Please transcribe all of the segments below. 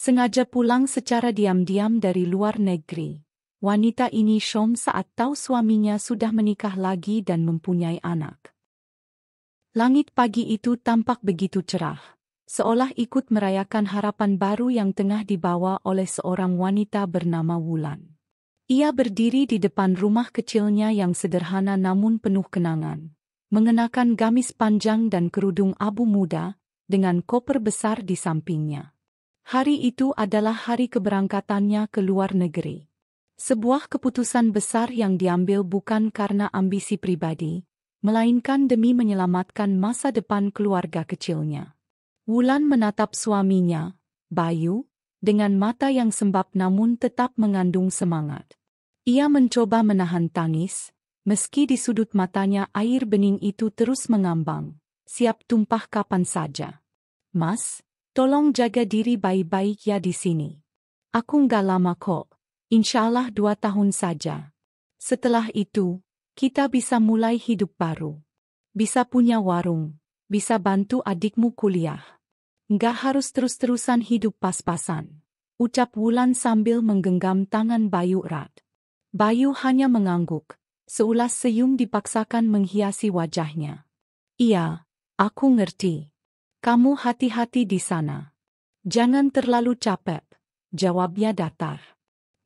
Sengaja pulang secara diam-diam dari luar negeri. Wanita ini syok saat tahu suaminya sudah menikah lagi dan mempunyai anak. Langit pagi itu tampak begitu cerah, seolah ikut merayakan harapan baru yang tengah dibawa oleh seorang wanita bernama Wulan. Ia berdiri di depan rumah kecilnya yang sederhana namun penuh kenangan, mengenakan gamis panjang dan kerudung abu muda, dengan koper besar di sampingnya. Hari itu adalah hari keberangkatannya ke luar negeri. Sebuah keputusan besar yang diambil bukan karena ambisi pribadi, melainkan demi menyelamatkan masa depan keluarga kecilnya. Wulan menatap suaminya, Bayu, dengan mata yang sembab namun tetap mengandung semangat. Ia mencoba menahan tangis, meski di sudut matanya air bening itu terus mengambang, siap tumpah kapan saja. Mas, tolong jaga diri baik-baik ya di sini. Aku nggak lama kok, insyaallah 2 tahun saja. Setelah itu, kita bisa mulai hidup baru. Bisa punya warung, bisa bantu adikmu kuliah. Nggak harus terus-terusan hidup pas-pasan, ucap Wulan sambil menggenggam tangan Bayu erat. Bayu hanya mengangguk, seulas senyum dipaksakan menghiasi wajahnya. Iya, aku ngerti. Kamu hati-hati di sana. Jangan terlalu capek, jawabnya datar.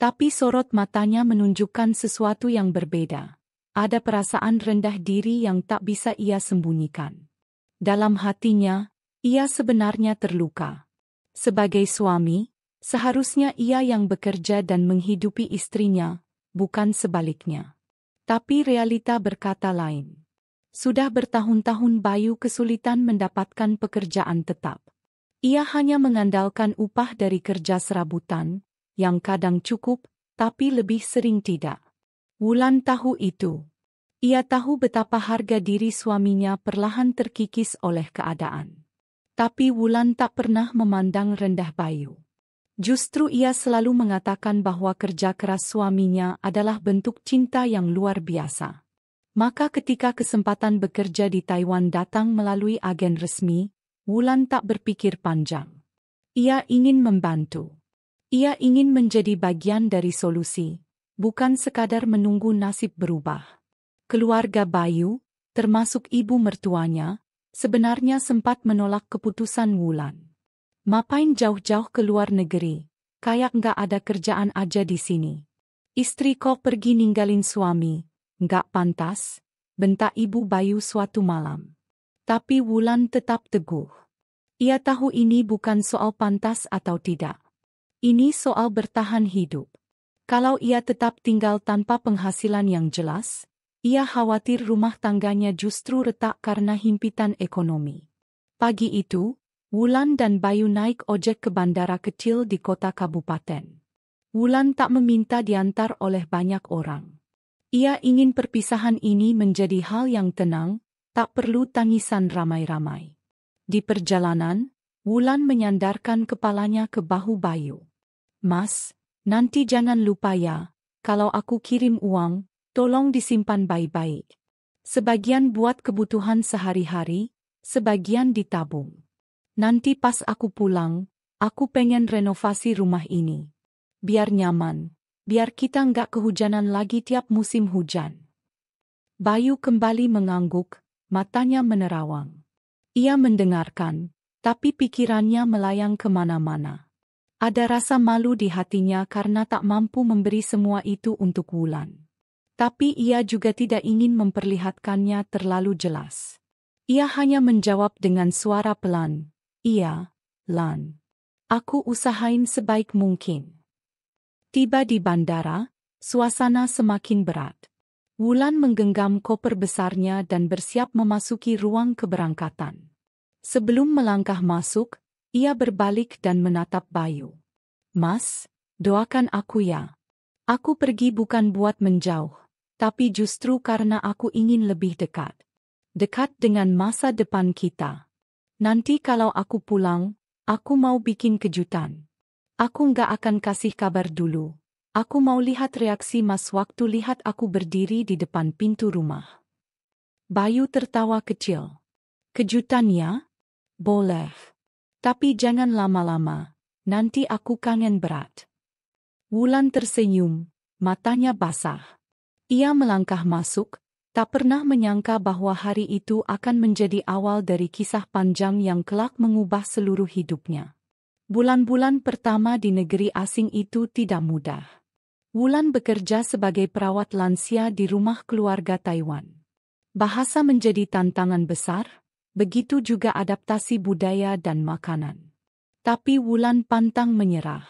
Tapi sorot matanya menunjukkan sesuatu yang berbeda. Ada perasaan rendah diri yang tak bisa ia sembunyikan. Dalam hatinya, ia sebenarnya terluka. Sebagai suami, seharusnya ia yang bekerja dan menghidupi istrinya, bukan sebaliknya. Tapi realita berkata lain. Sudah bertahun-tahun Bayu kesulitan mendapatkan pekerjaan tetap. Ia hanya mengandalkan upah dari kerja serabutan, yang kadang cukup, tapi lebih sering tidak. Wulan tahu itu. Ia tahu betapa harga diri suaminya perlahan terkikis oleh keadaan. Tapi Wulan tak pernah memandang rendah Bayu. Justru ia selalu mengatakan bahwa kerja keras suaminya adalah bentuk cinta yang luar biasa. Maka ketika kesempatan bekerja di Taiwan datang melalui agen resmi, Wulan tak berpikir panjang. Ia ingin membantu. Ia ingin menjadi bagian dari solusi, bukan sekadar menunggu nasib berubah. Keluarga Bayu, termasuk ibu mertuanya, sebenarnya sempat menolak keputusan Wulan. Ngapain jauh-jauh ke luar negeri, kayak nggak ada kerjaan aja di sini. Istri kok pergi ninggalin suami. Nggak pantas, bentak ibu Bayu suatu malam. Tapi Wulan tetap teguh. Ia tahu ini bukan soal pantas atau tidak. Ini soal bertahan hidup. Kalau ia tetap tinggal tanpa penghasilan yang jelas, ia khawatir rumah tangganya justru retak karena himpitan ekonomi. Pagi itu, Wulan dan Bayu naik ojek ke bandara kecil di kota kabupaten. Wulan tak meminta diantar oleh banyak orang. Ia ingin perpisahan ini menjadi hal yang tenang, tak perlu tangisan ramai-ramai. Di perjalanan, Wulan menyandarkan kepalanya ke bahu Bayu. Mas, nanti jangan lupa ya, kalau aku kirim uang, tolong disimpan baik-baik. Sebagian buat kebutuhan sehari-hari, sebagian ditabung. Nanti pas aku pulang, aku pengen renovasi rumah ini. Biar nyaman. Biar kita nggak kehujanan lagi tiap musim hujan. Bayu kembali mengangguk, matanya menerawang. Ia mendengarkan, tapi pikirannya melayang kemana-mana. Ada rasa malu di hatinya karena tak mampu memberi semua itu untuk Wulan. Tapi ia juga tidak ingin memperlihatkannya terlalu jelas. Ia hanya menjawab dengan suara pelan, "Iya, Lan. Aku usahain sebaik mungkin." Tiba di bandara, suasana semakin berat. Wulan menggenggam koper besarnya dan bersiap memasuki ruang keberangkatan. Sebelum melangkah masuk, ia berbalik dan menatap Bayu. "Mas, doakan aku ya. Aku pergi bukan buat menjauh, tapi justru karena aku ingin lebih dekat. Dekat dengan masa depan kita. Nanti kalau aku pulang, aku mau bikin kejutan. Aku nggak akan kasih kabar dulu. Aku mau lihat reaksi Mas waktu lihat aku berdiri di depan pintu rumah." Bayu tertawa kecil. "Kejutan ya? Boleh. Tapi jangan lama-lama. nanti aku kangen berat. Wulan tersenyum, matanya basah. Ia melangkah masuk, tak pernah menyangka bahwa hari itu akan menjadi awal dari kisah panjang yang kelak mengubah seluruh hidupnya. Bulan-bulan pertama di negeri asing itu tidak mudah. Wulan bekerja sebagai perawat lansia di rumah keluarga Taiwan. Bahasa menjadi tantangan besar, begitu juga adaptasi budaya dan makanan. Tapi Wulan pantang menyerah.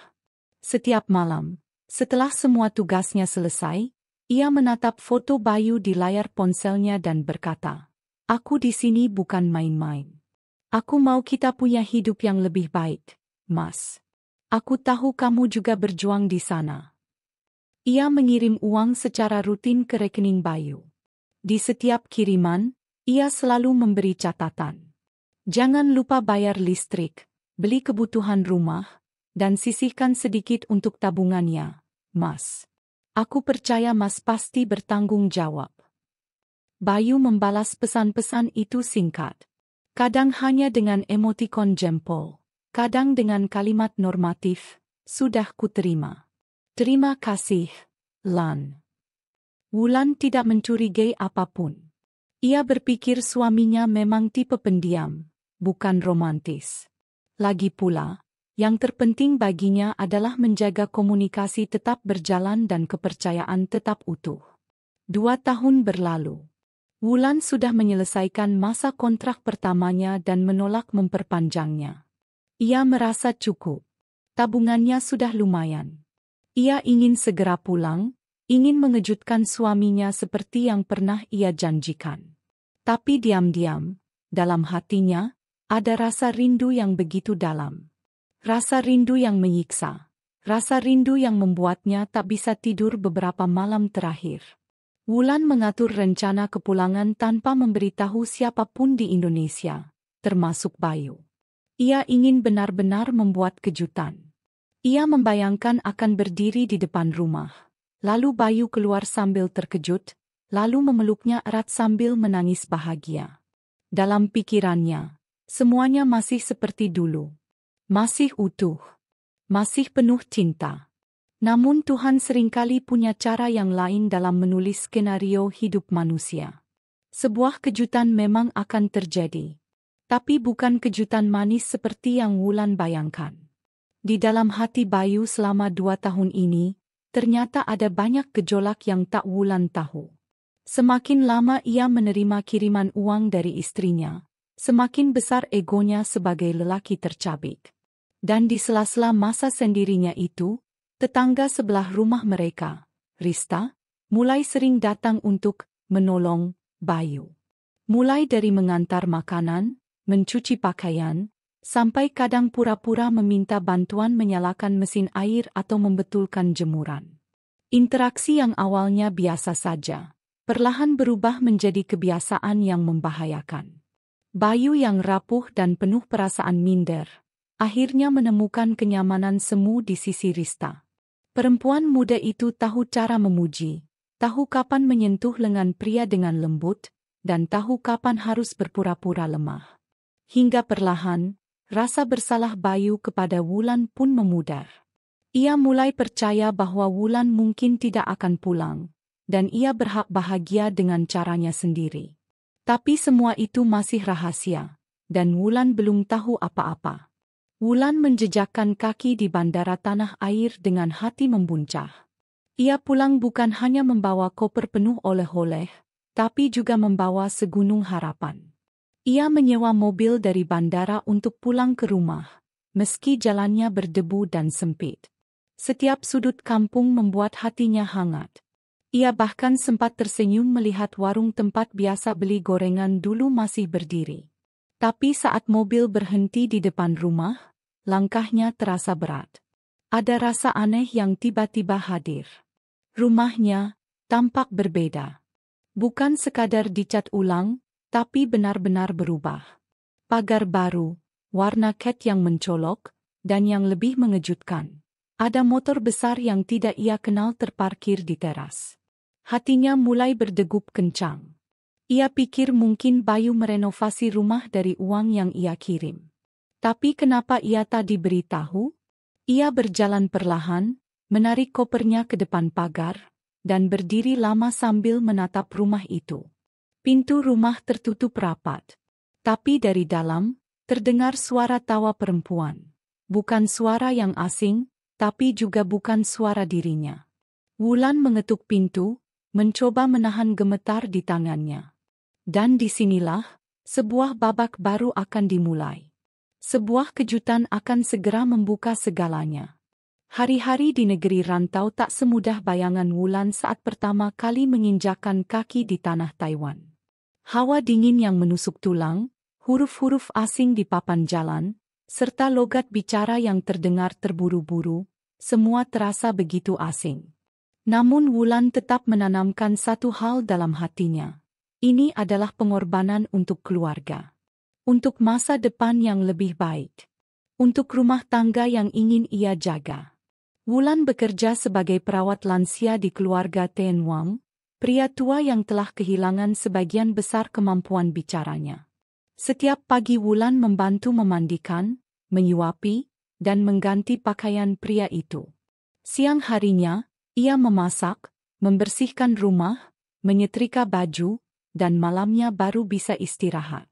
Setiap malam, setelah semua tugasnya selesai, ia menatap foto Bayu di layar ponselnya dan berkata, "Aku di sini bukan main-main. Aku mau kita punya hidup yang lebih baik, Mas. Aku tahu kamu juga berjuang di sana." Ia mengirim uang secara rutin ke rekening Bayu. Di setiap kiriman, ia selalu memberi catatan. "Jangan lupa bayar listrik, beli kebutuhan rumah, dan sisihkan sedikit untuk tabungannya, Mas. Aku percaya Mas pasti bertanggung jawab." Bayu membalas pesan-pesan itu singkat. Kadang hanya dengan emotikon jempol, kadang dengan kalimat normatif, "Sudah kuterima. Terima kasih, Lan." Wulan tidak mencurigai apapun. Ia berpikir suaminya memang tipe pendiam, bukan romantis. Lagi pula, yang terpenting baginya adalah menjaga komunikasi tetap berjalan dan kepercayaan tetap utuh. 2 tahun berlalu. Wulan sudah menyelesaikan masa kontrak pertamanya dan menolak memperpanjangnya. Ia merasa cukup. Tabungannya sudah lumayan. Ia ingin segera pulang, ingin mengejutkan suaminya seperti yang pernah ia janjikan. Tapi diam-diam, dalam hatinya, ada rasa rindu yang begitu dalam. Rasa rindu yang menyiksa. Rasa rindu yang membuatnya tak bisa tidur beberapa malam terakhir. Wulan mengatur rencana kepulangan tanpa memberitahu siapapun di Indonesia, termasuk Bayu. Ia ingin benar-benar membuat kejutan. Ia membayangkan akan berdiri di depan rumah. Lalu Bayu keluar sambil terkejut, lalu memeluknya erat sambil menangis bahagia. Dalam pikirannya, semuanya masih seperti dulu. Masih utuh. Masih penuh cinta. Namun Tuhan seringkali punya cara yang lain dalam menulis skenario hidup manusia. Sebuah kejutan memang akan terjadi. Tapi bukan kejutan manis seperti yang Wulan bayangkan. Di dalam hati Bayu selama 2 tahun ini, ternyata ada banyak gejolak yang tak Wulan tahu. Semakin lama ia menerima kiriman uang dari istrinya, semakin besar egonya sebagai lelaki tercabik. Dan di sela-sela masa sendirinya itu, tetangga sebelah rumah mereka, Rista, mulai sering datang untuk menolong Bayu. Mulai dari mengantar makanan, mencuci pakaian, sampai kadang pura-pura meminta bantuan menyalakan mesin air atau membetulkan jemuran. Interaksi yang awalnya biasa saja, perlahan berubah menjadi kebiasaan yang membahayakan. Bayu yang rapuh dan penuh perasaan minder, akhirnya menemukan kenyamanan semu di sisi Rista. Perempuan muda itu tahu cara memuji, tahu kapan menyentuh lengan pria dengan lembut, dan tahu kapan harus berpura-pura lemah. Hingga perlahan, rasa bersalah Bayu kepada Wulan pun memudar. Ia mulai percaya bahwa Wulan mungkin tidak akan pulang, dan ia berhak bahagia dengan caranya sendiri. Tapi semua itu masih rahasia, dan Wulan belum tahu apa-apa. Wulan menjejakkan kaki di bandara tanah air dengan hati membuncah. Ia pulang bukan hanya membawa koper penuh oleh-oleh, tapi juga membawa segunung harapan. Ia menyewa mobil dari bandara untuk pulang ke rumah, meski jalannya berdebu dan sempit. Setiap sudut kampung membuat hatinya hangat. Ia bahkan sempat tersenyum melihat warung tempat biasa beli gorengan dulu masih berdiri. Tapi saat mobil berhenti di depan rumah, langkahnya terasa berat. Ada rasa aneh yang tiba-tiba hadir. Rumahnya tampak berbeda. Bukan sekadar dicat ulang, tapi benar-benar berubah. Pagar baru, warna cat yang mencolok, dan yang lebih mengejutkan, ada motor besar yang tidak ia kenal terparkir di teras. Hatinya mulai berdegup kencang. Ia pikir mungkin Bayu merenovasi rumah dari uang yang ia kirim. Tapi kenapa ia tak diberitahu? Ia berjalan perlahan, menarik kopernya ke depan pagar, dan berdiri lama sambil menatap rumah itu. Pintu rumah tertutup rapat. Tapi dari dalam, terdengar suara tawa perempuan. Bukan suara yang asing, tapi juga bukan suara dirinya. Wulan mengetuk pintu, mencoba menahan gemetar di tangannya. Dan disinilah, sebuah babak baru akan dimulai. Sebuah kejutan akan segera membuka segalanya. Hari-hari di negeri rantau tak semudah bayangan Wulan saat pertama kali menginjakkan kaki di tanah Taiwan. Hawa dingin yang menusuk tulang, huruf-huruf asing di papan jalan, serta logat bicara yang terdengar terburu-buru, semua terasa begitu asing. Namun Wulan tetap menanamkan satu hal dalam hatinya. Ini adalah pengorbanan untuk keluarga. Untuk masa depan yang lebih baik. Untuk rumah tangga yang ingin ia jaga. Wulan bekerja sebagai perawat lansia di keluarga Ten Wang, pria tua yang telah kehilangan sebagian besar kemampuan bicaranya. Setiap pagi Wulan membantu memandikan, menyuapi, dan mengganti pakaian pria itu. Siang harinya, ia memasak, membersihkan rumah, menyetrika baju, dan malamnya baru bisa istirahat.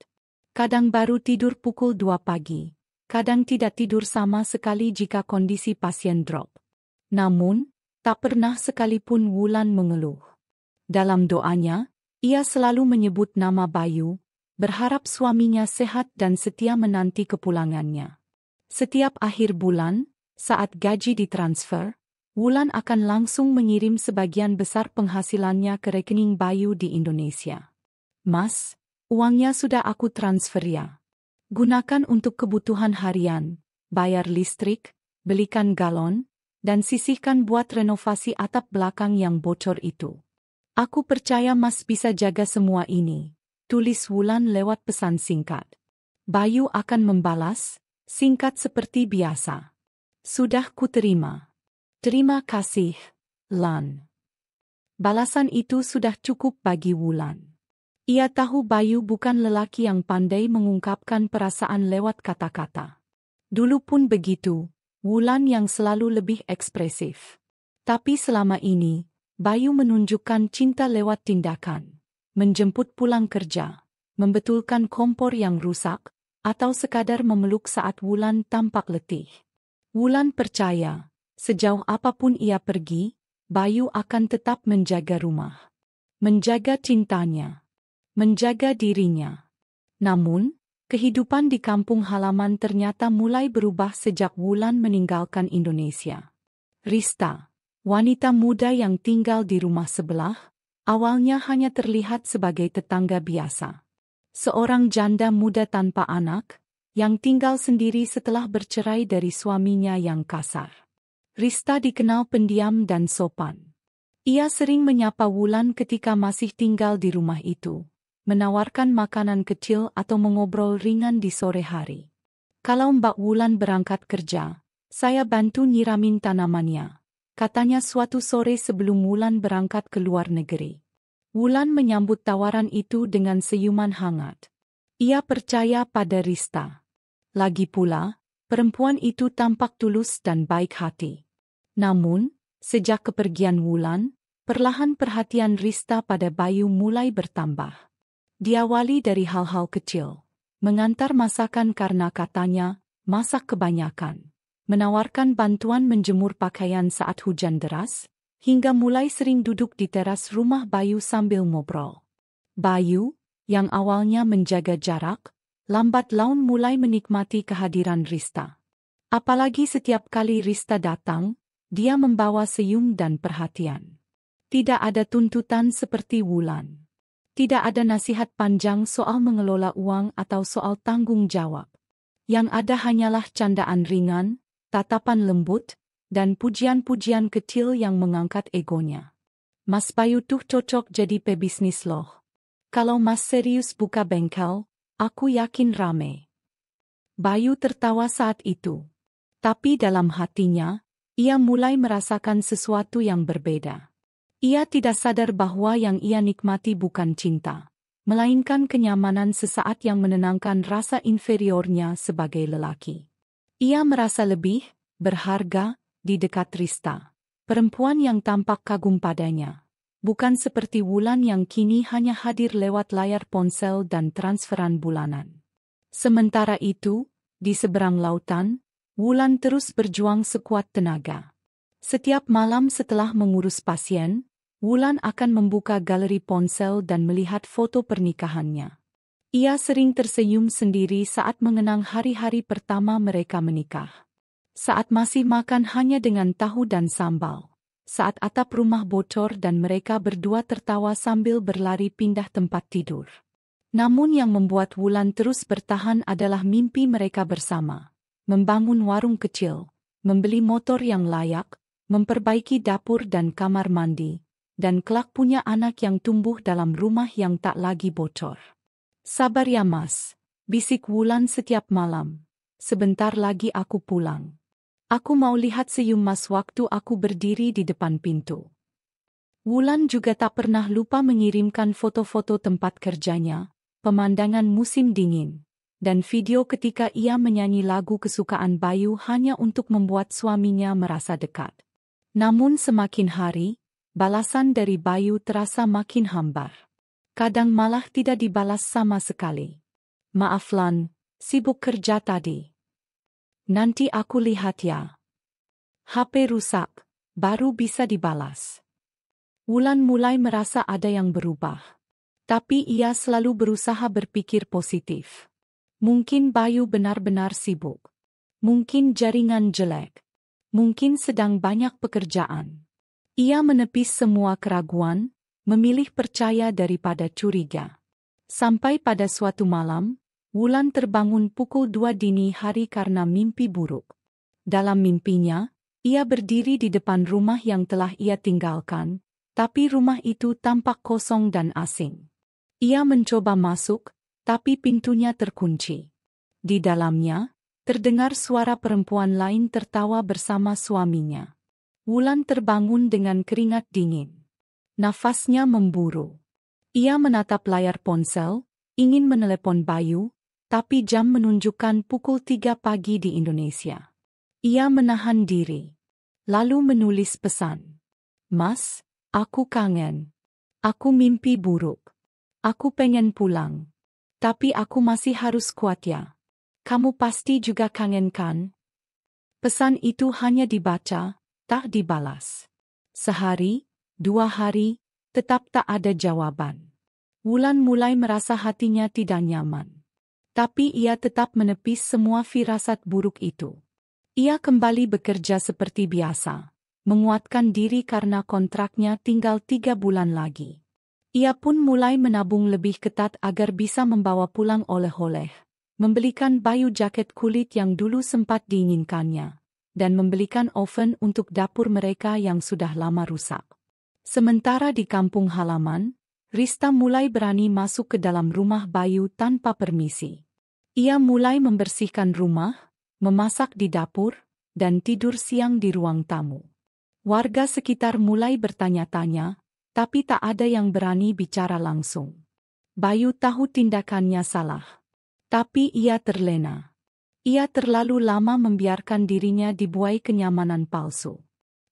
Kadang baru tidur pukul 2 pagi, kadang tidak tidur sama sekali jika kondisi pasien drop. Namun, tak pernah sekalipun Wulan mengeluh. Dalam doanya, ia selalu menyebut nama Bayu, berharap suaminya sehat dan setia menanti kepulangannya. Setiap akhir bulan, saat gaji ditransfer, Wulan akan langsung mengirim sebagian besar penghasilannya ke rekening Bayu di Indonesia. Mas, uangnya sudah aku transfer ya. Gunakan untuk kebutuhan harian, bayar listrik, belikan galon, dan sisihkan buat renovasi atap belakang yang bocor itu. Aku percaya Mas bisa jaga semua ini, tulis Wulan lewat pesan singkat. Bayu akan membalas, singkat seperti biasa. Sudah kuterima. Terima kasih, Lan. Balasan itu sudah cukup bagi Wulan. Ia tahu Bayu bukan lelaki yang pandai mengungkapkan perasaan lewat kata-kata. Dulu pun begitu, Wulan yang selalu lebih ekspresif. Tapi selama ini, Bayu menunjukkan cinta lewat tindakan. Menjemput pulang kerja, membetulkan kompor yang rusak, atau sekadar memeluk saat Wulan tampak letih. Wulan percaya, sejauh apapun ia pergi, Bayu akan tetap menjaga rumah. Menjaga cintanya. Menjaga dirinya. Namun, kehidupan di kampung halaman ternyata mulai berubah sejak Wulan meninggalkan Indonesia. Rista, wanita muda yang tinggal di rumah sebelah, awalnya hanya terlihat sebagai tetangga biasa. Seorang janda muda tanpa anak, yang tinggal sendiri setelah bercerai dari suaminya yang kasar. Rista dikenal pendiam dan sopan. Ia sering menyapa Wulan ketika masih tinggal di rumah itu, menawarkan makanan kecil atau mengobrol ringan di sore hari. Kalau Mbak Wulan berangkat kerja, saya bantu nyiramin tanamannya, katanya suatu sore sebelum Wulan berangkat ke luar negeri. Wulan menyambut tawaran itu dengan senyuman hangat. Ia percaya pada Rista. Lagi pula, perempuan itu tampak tulus dan baik hati. Namun, sejak kepergian Wulan, perlahan perhatian Rista pada Bayu mulai bertambah. Diawali dari hal-hal kecil, mengantar masakan karena katanya, masak kebanyakan, menawarkan bantuan menjemur pakaian saat hujan deras, hingga mulai sering duduk di teras rumah Bayu sambil ngobrol. Bayu, yang awalnya menjaga jarak, lambat laun mulai menikmati kehadiran Rista. Apalagi setiap kali Rista datang, dia membawa senyum dan perhatian. Tidak ada tuntutan seperti Wulan. Tidak ada nasihat panjang soal mengelola uang atau soal tanggung jawab. Yang ada hanyalah candaan ringan, tatapan lembut, dan pujian-pujian kecil yang mengangkat egonya. Mas Bayu tuh cocok jadi pebisnis loh. Kalau Mas serius buka bengkel, aku yakin rame. Bayu tertawa saat itu. Tapi dalam hatinya, ia mulai merasakan sesuatu yang berbeda. Ia tidak sadar bahwa yang ia nikmati bukan cinta, melainkan kenyamanan sesaat yang menenangkan rasa inferiornya sebagai lelaki. Ia merasa lebih, berharga, di dekat Rista. Perempuan yang tampak kagum padanya. Bukan seperti Wulan yang kini hanya hadir lewat layar ponsel dan transferan bulanan. Sementara itu, di seberang lautan, Wulan terus berjuang sekuat tenaga. Setiap malam setelah mengurus pasien, Wulan akan membuka galeri ponsel dan melihat foto pernikahannya. Ia sering tersenyum sendiri saat mengenang hari-hari pertama mereka menikah. Saat masih makan hanya dengan tahu dan sambal. Saat atap rumah bocor dan mereka berdua tertawa sambil berlari pindah tempat tidur. Namun yang membuat Wulan terus bertahan adalah mimpi mereka bersama. Membangun warung kecil, membeli motor yang layak, memperbaiki dapur dan kamar mandi, dan kelak punya anak yang tumbuh dalam rumah yang tak lagi bocor. Sabar ya Mas, bisik Wulan setiap malam. Sebentar lagi aku pulang. Aku mau lihat senyum Mas waktu aku berdiri di depan pintu. Wulan juga tak pernah lupa mengirimkan foto-foto tempat kerjanya, pemandangan musim dingin, dan video ketika ia menyanyi lagu kesukaan Bayu hanya untuk membuat suaminya merasa dekat. Namun semakin hari, balasan dari Bayu terasa makin hambar. Kadang malah tidak dibalas sama sekali. Maaf Lan, sibuk kerja tadi. Nanti aku lihat ya. HP rusak, baru bisa dibalas. Wulan mulai merasa ada yang berubah. Tapi ia selalu berusaha berpikir positif. Mungkin Bayu benar-benar sibuk. Mungkin jaringan jelek. Mungkin sedang banyak pekerjaan. Ia menepis semua keraguan, memilih percaya daripada curiga. Sampai pada suatu malam, Wulan terbangun pukul 2 dini hari karena mimpi buruk. Dalam mimpinya, ia berdiri di depan rumah yang telah ia tinggalkan, tapi rumah itu tampak kosong dan asing. Ia mencoba masuk, tapi pintunya terkunci. Di dalamnya, terdengar suara perempuan lain tertawa bersama suaminya. Wulan terbangun dengan keringat dingin. Nafasnya memburu. Ia menatap layar ponsel, ingin menelepon Bayu, tapi jam menunjukkan pukul 3 pagi di Indonesia. Ia menahan diri. Lalu menulis pesan. Mas, aku kangen. Aku mimpi buruk. Aku pengen pulang. Tapi aku masih harus kuat ya. Kamu pasti juga kangen kan? Pesan itu hanya dibaca, tak dibalas. Sehari, 2 hari, tetap tak ada jawaban. Wulan mulai merasa hatinya tidak nyaman. Tapi ia tetap menepis semua firasat buruk itu. Ia kembali bekerja seperti biasa, menguatkan diri karena kontraknya tinggal 3 bulan lagi. Ia pun mulai menabung lebih ketat agar bisa membawa pulang oleh-oleh, membelikan Bayu jaket kulit yang dulu sempat diinginkannya, dan membelikan oven untuk dapur mereka yang sudah lama rusak. Sementara di kampung halaman, Rista mulai berani masuk ke dalam rumah Bayu tanpa permisi. Ia mulai membersihkan rumah, memasak di dapur, dan tidur siang di ruang tamu. Warga sekitar mulai bertanya-tanya, tapi tak ada yang berani bicara langsung. Bayu tahu tindakannya salah. Tapi ia terlena. Ia terlalu lama membiarkan dirinya dibuai kenyamanan palsu.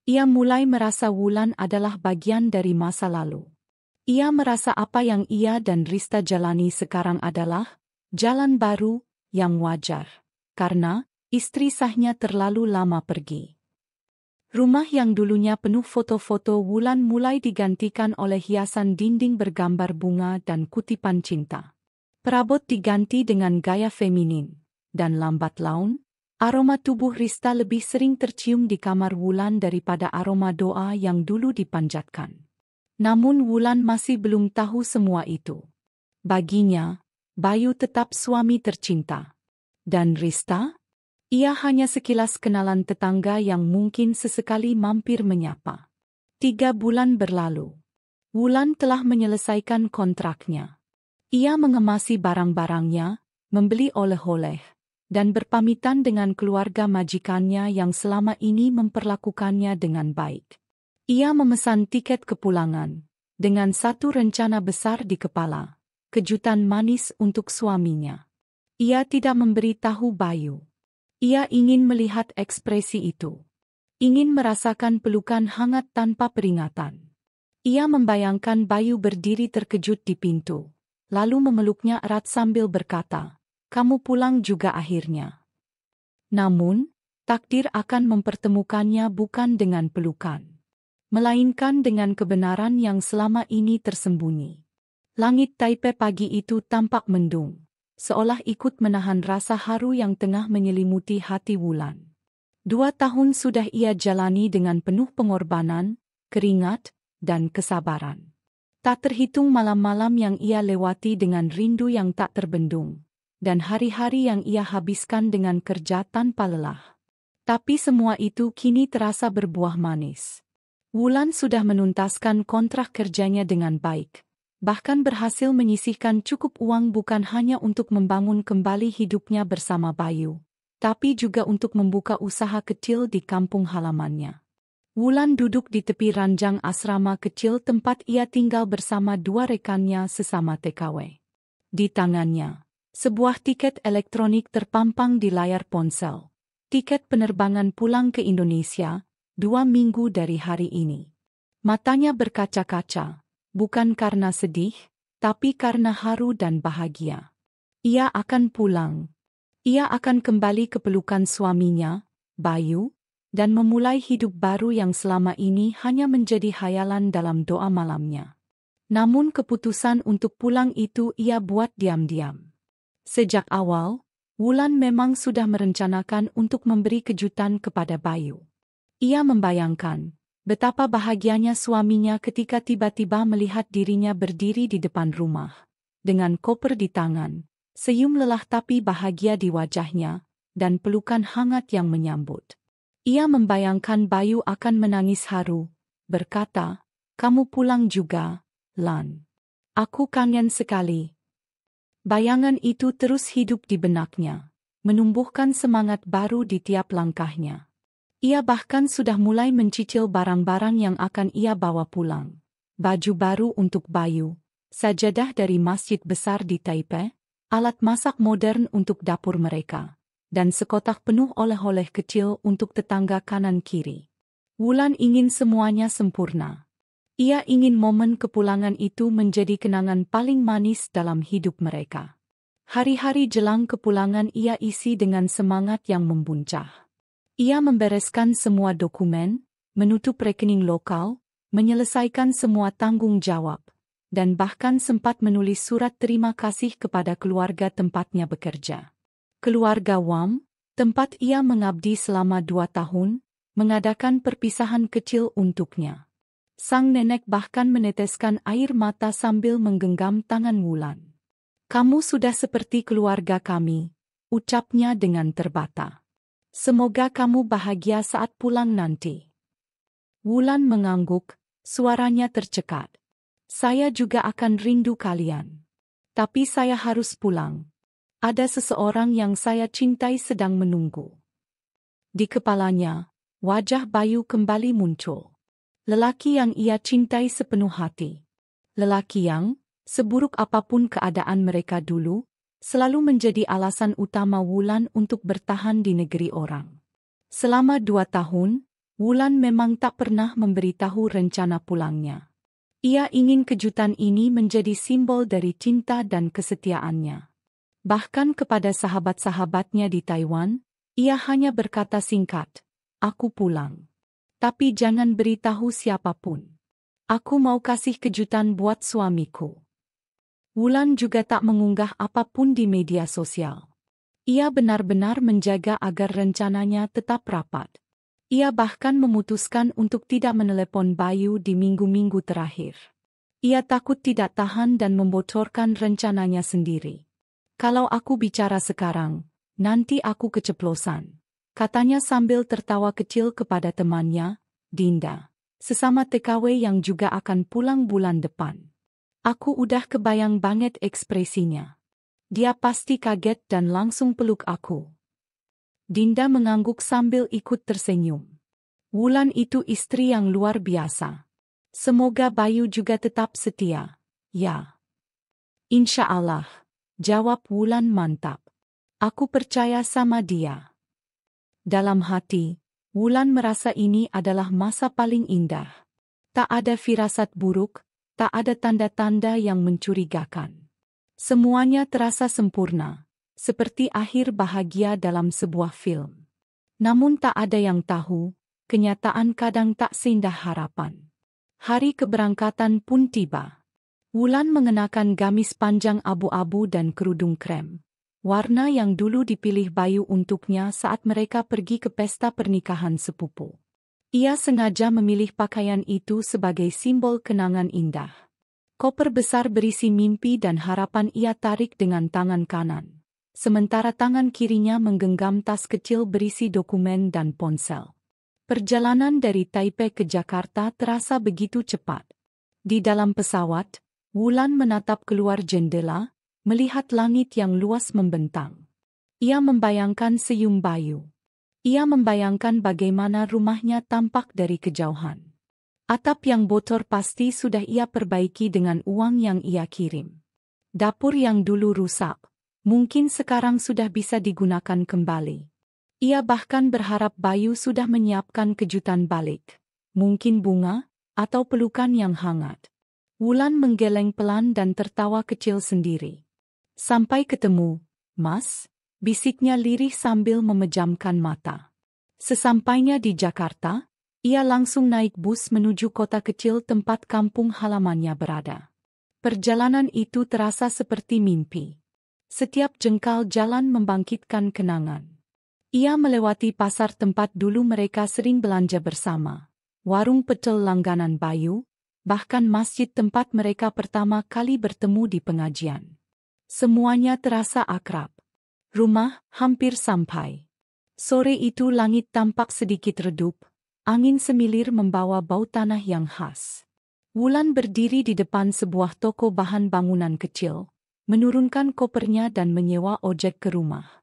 Ia mulai merasa Wulan adalah bagian dari masa lalu. Ia merasa apa yang ia dan Rista jalani sekarang adalah jalan baru yang wajar, karena istri sahnya terlalu lama pergi. Rumah yang dulunya penuh foto-foto Wulan mulai digantikan oleh hiasan dinding bergambar bunga dan kutipan cinta. Perabot diganti dengan gaya feminin, dan lambat laun, aroma tubuh Rista lebih sering tercium di kamar Wulan daripada aroma doa yang dulu dipanjatkan. Namun Wulan masih belum tahu semua itu. Baginya, Bayu tetap suami tercinta. Dan Rista? Ia hanya sekilas kenalan tetangga yang mungkin sesekali mampir menyapa. 3 bulan berlalu. Wulan telah menyelesaikan kontraknya. Ia mengemasi barang-barangnya, membeli oleh-oleh, dan berpamitan dengan keluarga majikannya yang selama ini memperlakukannya dengan baik. Ia memesan tiket kepulangan, dengan satu rencana besar di kepala, kejutan manis untuk suaminya. Ia tidak memberi tahu Bayu. Ia ingin melihat ekspresi itu. Ingin merasakan pelukan hangat tanpa peringatan. Ia membayangkan Bayu berdiri terkejut di pintu, lalu memeluknya erat sambil berkata, "Kamu pulang juga akhirnya." Namun, takdir akan mempertemukannya bukan dengan pelukan, melainkan dengan kebenaran yang selama ini tersembunyi. Langit Taipei pagi itu tampak mendung, seolah ikut menahan rasa haru yang tengah menyelimuti hati Wulan. 2 tahun sudah ia jalani dengan penuh pengorbanan, keringat, dan kesabaran. Tak terhitung malam-malam yang ia lewati dengan rindu yang tak terbendung, dan hari-hari yang ia habiskan dengan kerja tanpa lelah. Tapi semua itu kini terasa berbuah manis. Wulan sudah menuntaskan kontrak kerjanya dengan baik, bahkan berhasil menyisihkan cukup uang bukan hanya untuk membangun kembali hidupnya bersama Bayu, tapi juga untuk membuka usaha kecil di kampung halamannya. Wulan duduk di tepi ranjang asrama kecil tempat ia tinggal bersama 2 rekannya sesama TKW. Di tangannya, sebuah tiket elektronik terpampang di layar ponsel. Tiket penerbangan pulang ke Indonesia, 2 minggu dari hari ini. Matanya berkaca-kaca, bukan karena sedih, tapi karena haru dan bahagia. Ia akan pulang. Ia akan kembali ke pelukan suaminya, Bayu, dan memulai hidup baru yang selama ini hanya menjadi khayalan dalam doa malamnya. Namun keputusan untuk pulang itu ia buat diam-diam. Sejak awal, Wulan memang sudah merencanakan untuk memberi kejutan kepada Bayu. Ia membayangkan betapa bahagianya suaminya ketika tiba-tiba melihat dirinya berdiri di depan rumah, dengan koper di tangan, senyum lelah tapi bahagia di wajahnya, dan pelukan hangat yang menyambut. Ia membayangkan Bayu akan menangis haru, berkata, "Kamu pulang juga, Lan. Aku kangen sekali." Bayangan itu terus hidup di benaknya, menumbuhkan semangat baru di tiap langkahnya. Ia bahkan sudah mulai mencicil barang-barang yang akan ia bawa pulang. Baju baru untuk Bayu, sajadah dari masjid besar di Taipei, alat masak modern untuk dapur mereka, dan sekotak penuh oleh-oleh kecil untuk tetangga kanan-kiri. Wulan ingin semuanya sempurna. Ia ingin momen kepulangan itu menjadi kenangan paling manis dalam hidup mereka. Hari-hari jelang kepulangan ia isi dengan semangat yang membuncah. Ia membereskan semua dokumen, menutup rekening lokal, menyelesaikan semua tanggung jawab, dan bahkan sempat menulis surat terima kasih kepada keluarga tempatnya bekerja. Keluarga Wam, tempat ia mengabdi selama 2 tahun, mengadakan perpisahan kecil untuknya. Sang nenek bahkan meneteskan air mata sambil menggenggam tangan Wulan. "Kamu sudah seperti keluarga kami," ucapnya dengan terbata. "Semoga kamu bahagia saat pulang nanti." Wulan mengangguk, suaranya tercekat. "Saya juga akan rindu kalian. Tapi saya harus pulang. Ada seseorang yang saya cintai sedang menunggu." Di kepalanya, wajah Bayu kembali muncul. Lelaki yang ia cintai sepenuh hati. Lelaki yang, seburuk apapun keadaan mereka dulu, selalu menjadi alasan utama Wulan untuk bertahan di negeri orang. Selama 2 tahun, Wulan memang tak pernah memberitahu rencana pulangnya. Ia ingin kejutan ini menjadi simbol dari cinta dan kesetiaannya. Bahkan kepada sahabat-sahabatnya di Taiwan, ia hanya berkata singkat, "Aku pulang. Tapi jangan beritahu siapapun. Aku mau kasih kejutan buat suamiku." Wulan juga tak mengunggah apapun di media sosial. Ia benar-benar menjaga agar rencananya tetap rapat. Ia bahkan memutuskan untuk tidak menelepon Bayu di minggu-minggu terakhir. Ia takut tidak tahan dan membocorkan rencananya sendiri. "Kalau aku bicara sekarang, nanti aku keceplosan," katanya sambil tertawa kecil kepada temannya, Dinda, sesama TKW yang juga akan pulang bulan depan. "Aku udah kebayang banget ekspresinya. Dia pasti kaget dan langsung peluk aku." Dinda mengangguk sambil ikut tersenyum. Wulan itu istri yang luar biasa. "Semoga Bayu juga tetap setia." "Ya. Insya Allah," jawab Wulan mantap. "Aku percaya sama dia." Dalam hati, Wulan merasa ini adalah masa paling indah. Tak ada firasat buruk, tak ada tanda-tanda yang mencurigakan. Semuanya terasa sempurna, seperti akhir bahagia dalam sebuah film. Namun tak ada yang tahu, kenyataan kadang tak seindah harapan. Hari keberangkatan pun tiba. Wulan mengenakan gamis panjang abu-abu dan kerudung krem, warna yang dulu dipilih Bayu untuknya saat mereka pergi ke pesta pernikahan sepupu. Ia sengaja memilih pakaian itu sebagai simbol kenangan indah. Koper besar berisi mimpi dan harapan ia tarik dengan tangan kanan, sementara tangan kirinya menggenggam tas kecil berisi dokumen dan ponsel. Perjalanan dari Taipei ke Jakarta terasa begitu cepat. Di dalam pesawat, Wulan menatap keluar jendela, melihat langit yang luas membentang. Ia membayangkan senyum Bayu. Ia membayangkan bagaimana rumahnya tampak dari kejauhan. Atap yang bocor pasti sudah ia perbaiki dengan uang yang ia kirim. Dapur yang dulu rusak, mungkin sekarang sudah bisa digunakan kembali. Ia bahkan berharap Bayu sudah menyiapkan kejutan balik. Mungkin bunga, atau pelukan yang hangat. Wulan menggeleng pelan dan tertawa kecil sendiri. Sampai ketemu, Mas, bisiknya lirih sambil memejamkan mata. Sesampainya di Jakarta, ia langsung naik bus menuju kota kecil tempat kampung halamannya berada. Perjalanan itu terasa seperti mimpi. Setiap jengkal jalan membangkitkan kenangan. Ia melewati pasar tempat dulu mereka sering belanja bersama, warung pecel langganan Bayu, bahkan masjid tempat mereka pertama kali bertemu di pengajian. Semuanya terasa akrab. Rumah hampir sampai. Sore itu langit tampak sedikit redup, angin semilir membawa bau tanah yang khas. Wulan berdiri di depan sebuah toko bahan bangunan kecil, menurunkan kopernya dan menyewa ojek ke rumah.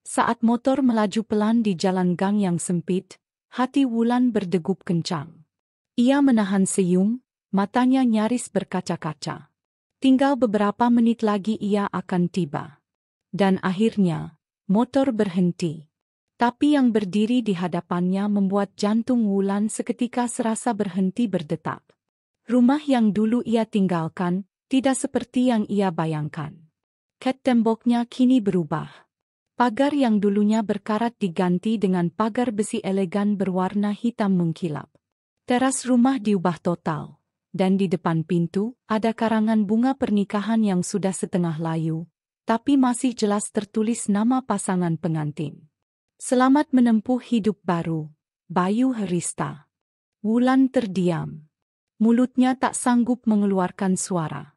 Saat motor melaju pelan di jalan gang yang sempit, hati Wulan berdegup kencang. Ia menahan senyum, matanya nyaris berkaca-kaca. Tinggal beberapa menit lagi ia akan tiba. Dan akhirnya, motor berhenti. Tapi yang berdiri di hadapannya membuat jantung Wulan seketika serasa berhenti berdetak. Rumah yang dulu ia tinggalkan, tidak seperti yang ia bayangkan. Cat temboknya kini berubah. Pagar yang dulunya berkarat diganti dengan pagar besi elegan berwarna hitam mengkilap. Teras rumah diubah total. Dan di depan pintu, ada karangan bunga pernikahan yang sudah setengah layu, tapi masih jelas tertulis nama pasangan pengantin. Selamat menempuh hidup baru, Bayu Hrista. Wulan terdiam. Mulutnya tak sanggup mengeluarkan suara.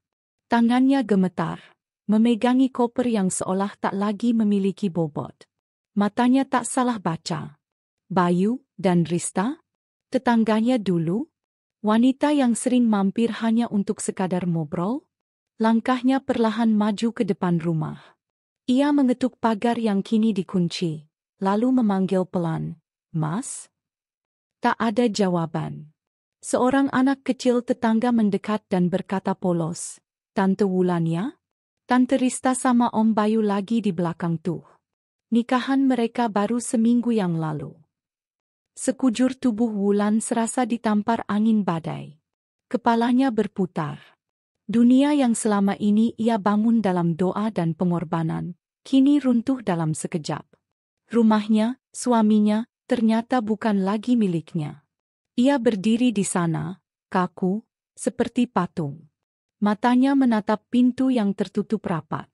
Tangannya gemetar, memegangi koper yang seolah tak lagi memiliki bobot. Matanya tak salah baca. Bayu dan Rista? Tetangganya dulu? Wanita yang sering mampir hanya untuk sekadar ngobrol? Langkahnya perlahan maju ke depan rumah. Ia mengetuk pagar yang kini dikunci, lalu memanggil pelan, "Mas?" Tak ada jawaban. Seorang anak kecil tetangga mendekat dan berkata polos, "Tante Wulan ya? Tante Rista sama Om Bayu lagi di belakang tuh. Nikahan mereka baru seminggu yang lalu." Sekujur tubuh Wulan serasa ditampar angin badai. Kepalanya berputar. Dunia yang selama ini ia bangun dalam doa dan pengorbanan, kini runtuh dalam sekejap. Rumahnya, suaminya, ternyata bukan lagi miliknya. Ia berdiri di sana, kaku, seperti patung. Matanya menatap pintu yang tertutup rapat.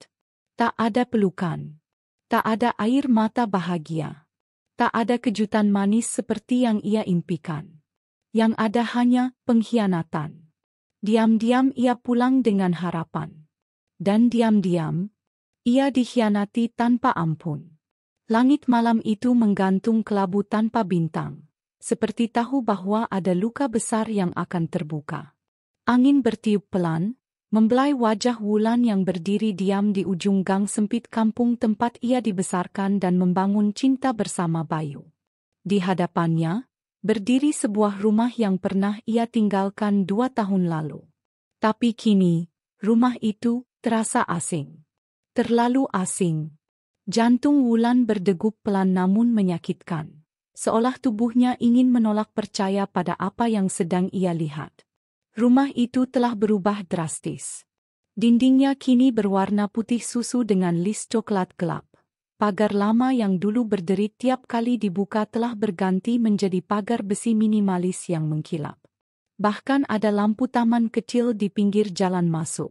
Tak ada pelukan. Tak ada air mata bahagia. Tak ada kejutan manis seperti yang ia impikan. Yang ada hanya pengkhianatan. Diam-diam ia pulang dengan harapan. Dan diam-diam, ia dikhianati tanpa ampun. Langit malam itu menggantung kelabu tanpa bintang, seperti tahu bahwa ada luka besar yang akan terbuka. Angin bertiup pelan, membelai wajah Wulan yang berdiri diam di ujung gang sempit kampung tempat ia dibesarkan dan membangun cinta bersama Bayu. Di hadapannya, berdiri sebuah rumah yang pernah ia tinggalkan 2 tahun lalu. Tapi kini, rumah itu terasa asing. Terlalu asing. Jantung Wulan berdegup pelan namun menyakitkan. Seolah tubuhnya ingin menolak percaya pada apa yang sedang ia lihat. Rumah itu telah berubah drastis. Dindingnya kini berwarna putih susu dengan lis coklat gelap. Pagar lama yang dulu berderit tiap kali dibuka telah berganti menjadi pagar besi minimalis yang mengkilap. Bahkan ada lampu taman kecil di pinggir jalan masuk.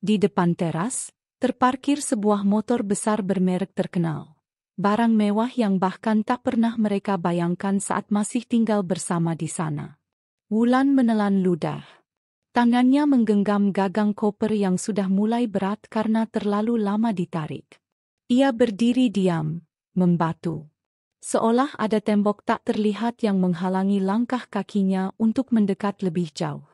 Di depan teras, terparkir sebuah motor besar bermerek terkenal. Barang mewah yang bahkan tak pernah mereka bayangkan saat masih tinggal bersama di sana. Wulan menelan ludah. Tangannya menggenggam gagang koper yang sudah mulai berat karena terlalu lama ditarik. Ia berdiri diam, membatu. Seolah ada tembok tak terlihat yang menghalangi langkah kakinya untuk mendekat lebih jauh.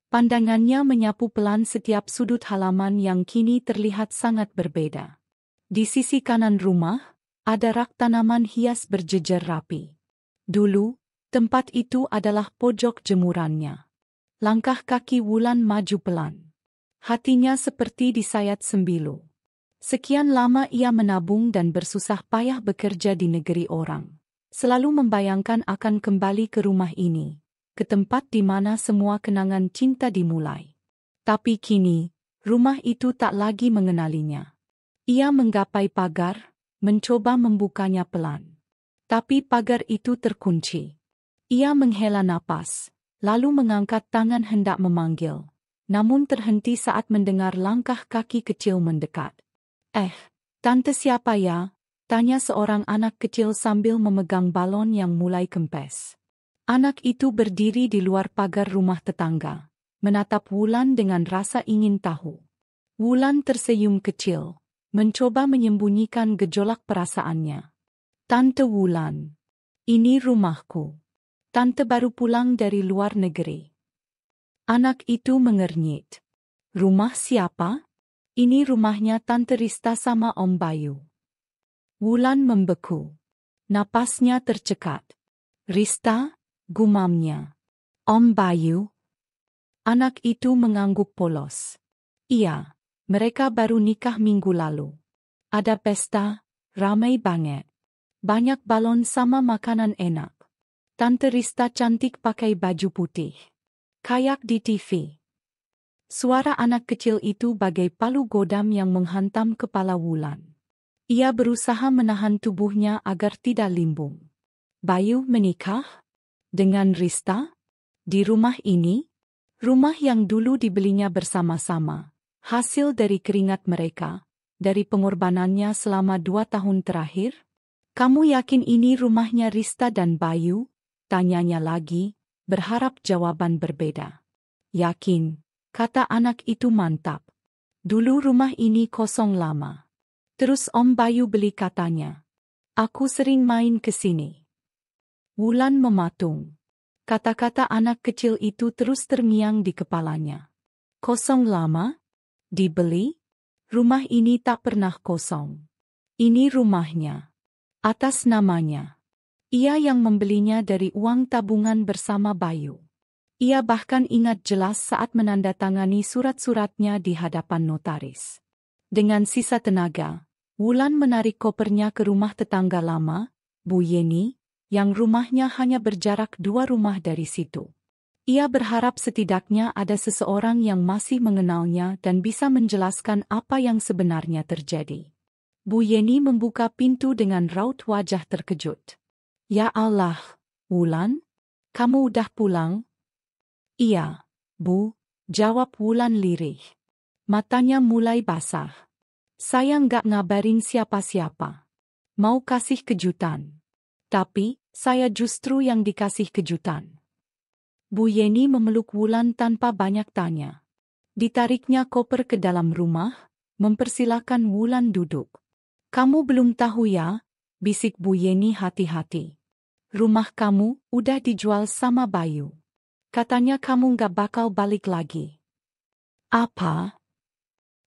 Pandangannya menyapu pelan setiap sudut halaman yang kini terlihat sangat berbeda. Di sisi kanan rumah, ada rak tanaman hias berjejer rapi. Dulu, tempat itu adalah pojok jemurannya. Langkah kaki Wulan maju pelan. Hatinya seperti disayat sembilu. Sekian lama ia menabung dan bersusah payah bekerja di negeri orang. Selalu membayangkan akan kembali ke rumah ini, ke tempat di mana semua kenangan cinta dimulai. Tapi kini, rumah itu tak lagi mengenalinya. Ia menggapai pagar, mencoba membukanya pelan. Tapi pagar itu terkunci. Ia menghela napas, lalu mengangkat tangan hendak memanggil, namun terhenti saat mendengar langkah kaki kecil mendekat. Tante siapa ya?" tanya seorang anak kecil sambil memegang balon yang mulai kempes. Anak itu berdiri di luar pagar rumah tetangga, menatap Wulan dengan rasa ingin tahu. Wulan tersenyum kecil, mencoba menyembunyikan gejolak perasaannya. "Tante Wulan, ini rumahku. Tante baru pulang dari luar negeri." Anak itu mengernyit. "Rumah siapa?" "Ini rumahnya Tante Rista sama Om Bayu." Wulan membeku. Napasnya tercekat. "Rista?" gumamnya. "Om Bayu?" Anak itu mengangguk polos. "Iya, mereka baru nikah minggu lalu. Ada pesta, ramai banget. Banyak balon sama makanan enak. Tante Rista cantik pakai baju putih. Kayak di TV." Suara anak kecil itu bagai palu godam yang menghantam kepala Wulan. Ia berusaha menahan tubuhnya agar tidak limbung. "Bayu menikah? Dengan Rista? Di rumah ini? Rumah yang dulu dibelinya bersama-sama. Hasil dari keringat mereka, dari pengorbanannya selama 2 tahun terakhir? Kamu yakin ini rumahnya Rista dan Bayu?" tanyanya lagi, berharap jawaban berbeda. "Yakin," kata anak itu mantap. "Dulu rumah ini kosong lama. Terus Om Bayu beli katanya. Aku sering main ke sini." Wulan mematung. Kata-kata anak kecil itu terus terngiang di kepalanya. Kosong lama? Dibeli? Rumah ini tak pernah kosong. Ini rumahnya. Atas namanya. Ia yang membelinya dari uang tabungan bersama Bayu. Ia bahkan ingat jelas saat menandatangani surat-suratnya di hadapan notaris. Dengan sisa tenaga, Wulan menarik kopernya ke rumah tetangga lama, Bu Yeni, yang rumahnya hanya berjarak 2 rumah dari situ. Ia berharap setidaknya ada seseorang yang masih mengenalnya dan bisa menjelaskan apa yang sebenarnya terjadi. Bu Yeni membuka pintu dengan raut wajah terkejut. "Ya Allah, Wulan? Kamu udah pulang?" "Iya, Bu," jawab Wulan lirih. Matanya mulai basah. "Saya nggak ngabarin siapa-siapa. Mau kasih kejutan. Tapi, saya justru yang dikasih kejutan." Bu Yeni memeluk Wulan tanpa banyak tanya. Ditariknya koper ke dalam rumah, mempersilahkan Wulan duduk. "Kamu belum tahu ya?" bisik Bu Yeni hati-hati. "Rumah kamu udah dijual sama Bayu. Katanya kamu nggak bakal balik lagi." "Apa?"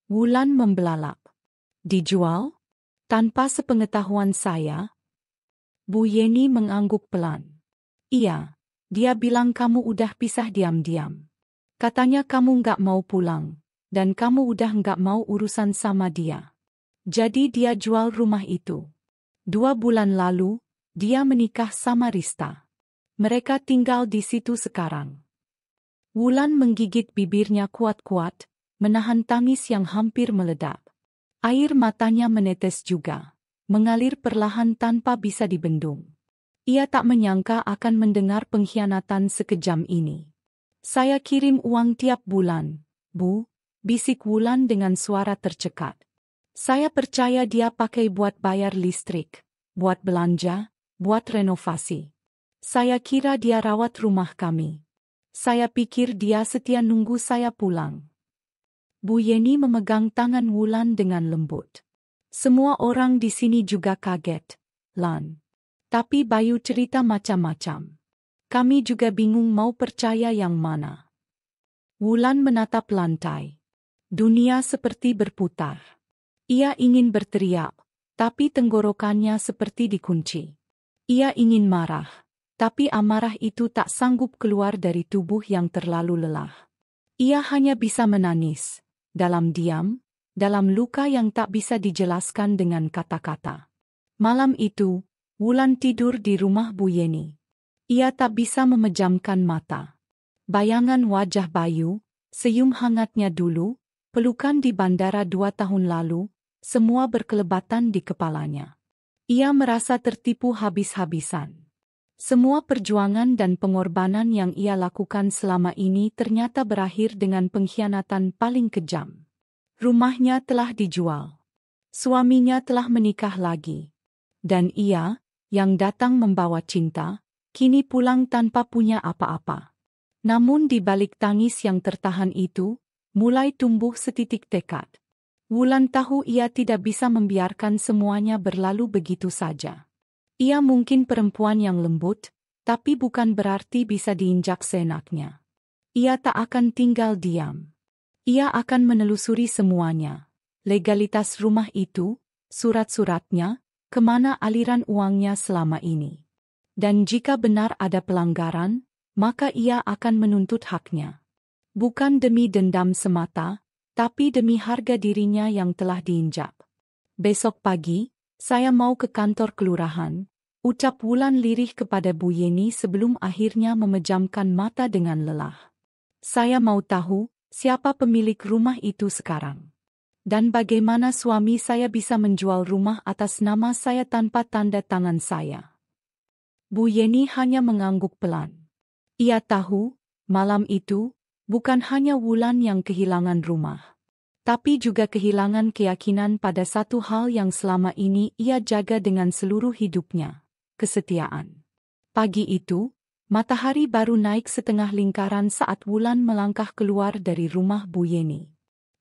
Wulan membelalak. "Dijual? Tanpa sepengetahuan saya?" Bu Yeni mengangguk pelan. "Iya, dia bilang kamu udah pisah diam-diam. Katanya kamu nggak mau pulang, dan kamu udah nggak mau urusan sama dia." Jadi dia jual rumah itu. 2 bulan lalu, dia menikah sama Rista. Mereka tinggal di situ sekarang. Wulan menggigit bibirnya kuat-kuat, menahan tangis yang hampir meledak. Air matanya menetes juga, mengalir perlahan tanpa bisa dibendung. Ia tak menyangka akan mendengar pengkhianatan sekejam ini. Saya kirim uang tiap bulan, Bu, bisik Wulan dengan suara tercekat. Saya percaya dia pakai buat bayar listrik, buat belanja, buat renovasi. Saya kira dia rawat rumah kami. Saya pikir dia setia nunggu saya pulang. Bu Yeni memegang tangan Wulan dengan lembut. Semua orang di sini juga kaget, Lan. Tapi Bayu cerita macam-macam. Kami juga bingung mau percaya yang mana. Wulan menatap lantai. Dunia seperti berputar. Ia ingin berteriak, tapi tenggorokannya seperti dikunci. Ia ingin marah, tapi amarah itu tak sanggup keluar dari tubuh yang terlalu lelah. Ia hanya bisa menangis, dalam diam, dalam luka yang tak bisa dijelaskan dengan kata-kata. Malam itu, Wulan tidur di rumah Bu Yeni. Ia tak bisa memejamkan mata. Bayangan wajah Bayu, senyum hangatnya dulu, pelukan di bandara 2 tahun lalu, semua berkelebatan di kepalanya. Ia merasa tertipu habis-habisan. Semua perjuangan dan pengorbanan yang ia lakukan selama ini ternyata berakhir dengan pengkhianatan paling kejam. Rumahnya telah dijual. Suaminya telah menikah lagi. Dan ia, yang datang membawa cinta, kini pulang tanpa punya apa-apa. Namun di balik tangis yang tertahan itu, mulai tumbuh setitik tekad. Wulan tahu ia tidak bisa membiarkan semuanya berlalu begitu saja. Ia mungkin perempuan yang lembut, tapi bukan berarti bisa diinjak seenaknya. Ia tak akan tinggal diam. Ia akan menelusuri semuanya. Legalitas rumah itu, surat-suratnya, kemana aliran uangnya selama ini. Dan jika benar ada pelanggaran, maka ia akan menuntut haknya. Bukan demi dendam semata, tapi demi harga dirinya yang telah diinjak. Besok pagi, saya mau ke kantor kelurahan, ucap Wulan lirih kepada Bu Yeni sebelum akhirnya memejamkan mata dengan lelah. Saya mau tahu, siapa pemilik rumah itu sekarang. Dan bagaimana suami saya bisa menjual rumah atas nama saya tanpa tanda tangan saya. Bu Yeni hanya mengangguk pelan. Ia tahu, malam itu, bukan hanya Wulan yang kehilangan rumah, tapi juga kehilangan keyakinan pada satu hal yang selama ini ia jaga dengan seluruh hidupnya, kesetiaan. Pagi itu, matahari baru naik setengah lingkaran saat Wulan melangkah keluar dari rumah Bu Yeni.